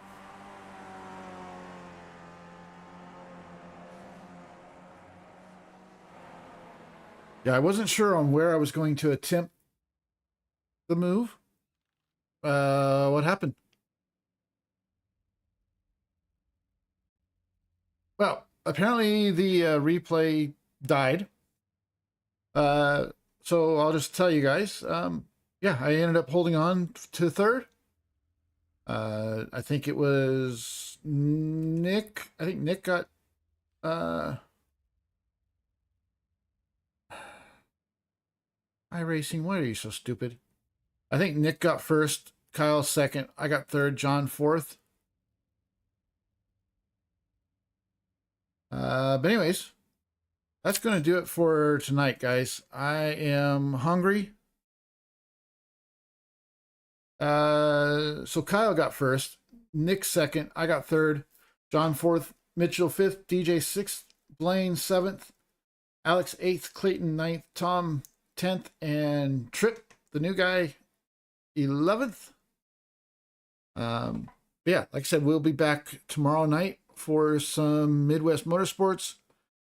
Yeah, I wasn't sure on where I was going to attempt the move. What happened? Well, apparently the replay died. So I'll just tell you guys. Yeah, I ended up holding on to third. I think it was Nick. I think Nick got iRacing, why are you so stupid? I think Nick got first, Kyle second, I got third, John fourth. But anyways, that's going to do it for tonight, guys. I am hungry. So Kyle got first, Nick second, I got third, John fourth, Mitchell fifth, DJ sixth, Blaine seventh, Alex eighth, Clayton ninth, Tom 10th, and Trip, the new guy, 11th. Yeah, like I said, we'll be back tomorrow night for some Midwest Motorsports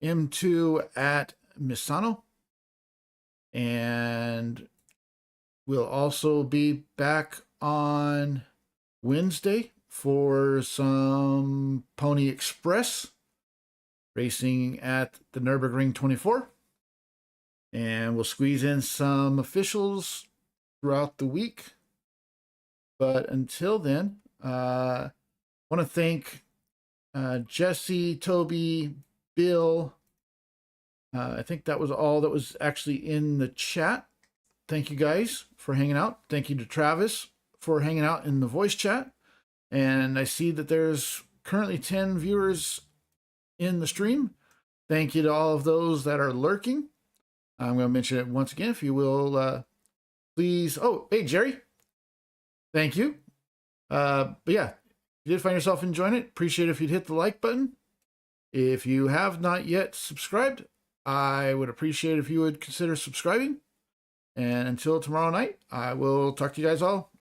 M2 at Misano. And we'll also be back on Wednesday for some Pony Express racing at the Nürburgring 24. And we'll squeeze in some officials throughout the week. But until then, I want to thank Jesse, Toby, Bill. I think that was all that was actually in the chat. Thank you guys for hanging out. Thank you to Travis for hanging out in the voice chat. And I see that there's currently 10 viewers in the stream. Thank you to all of those that are lurking. I'm going to mention it once again, if you will, please. Oh, hey, Jerry. Thank you. But yeah, if you did find yourself enjoying it, appreciate it if you'd hit the like button. If you have not yet subscribed, I would appreciate if you would consider subscribing. And until tomorrow night, I will talk to you guys all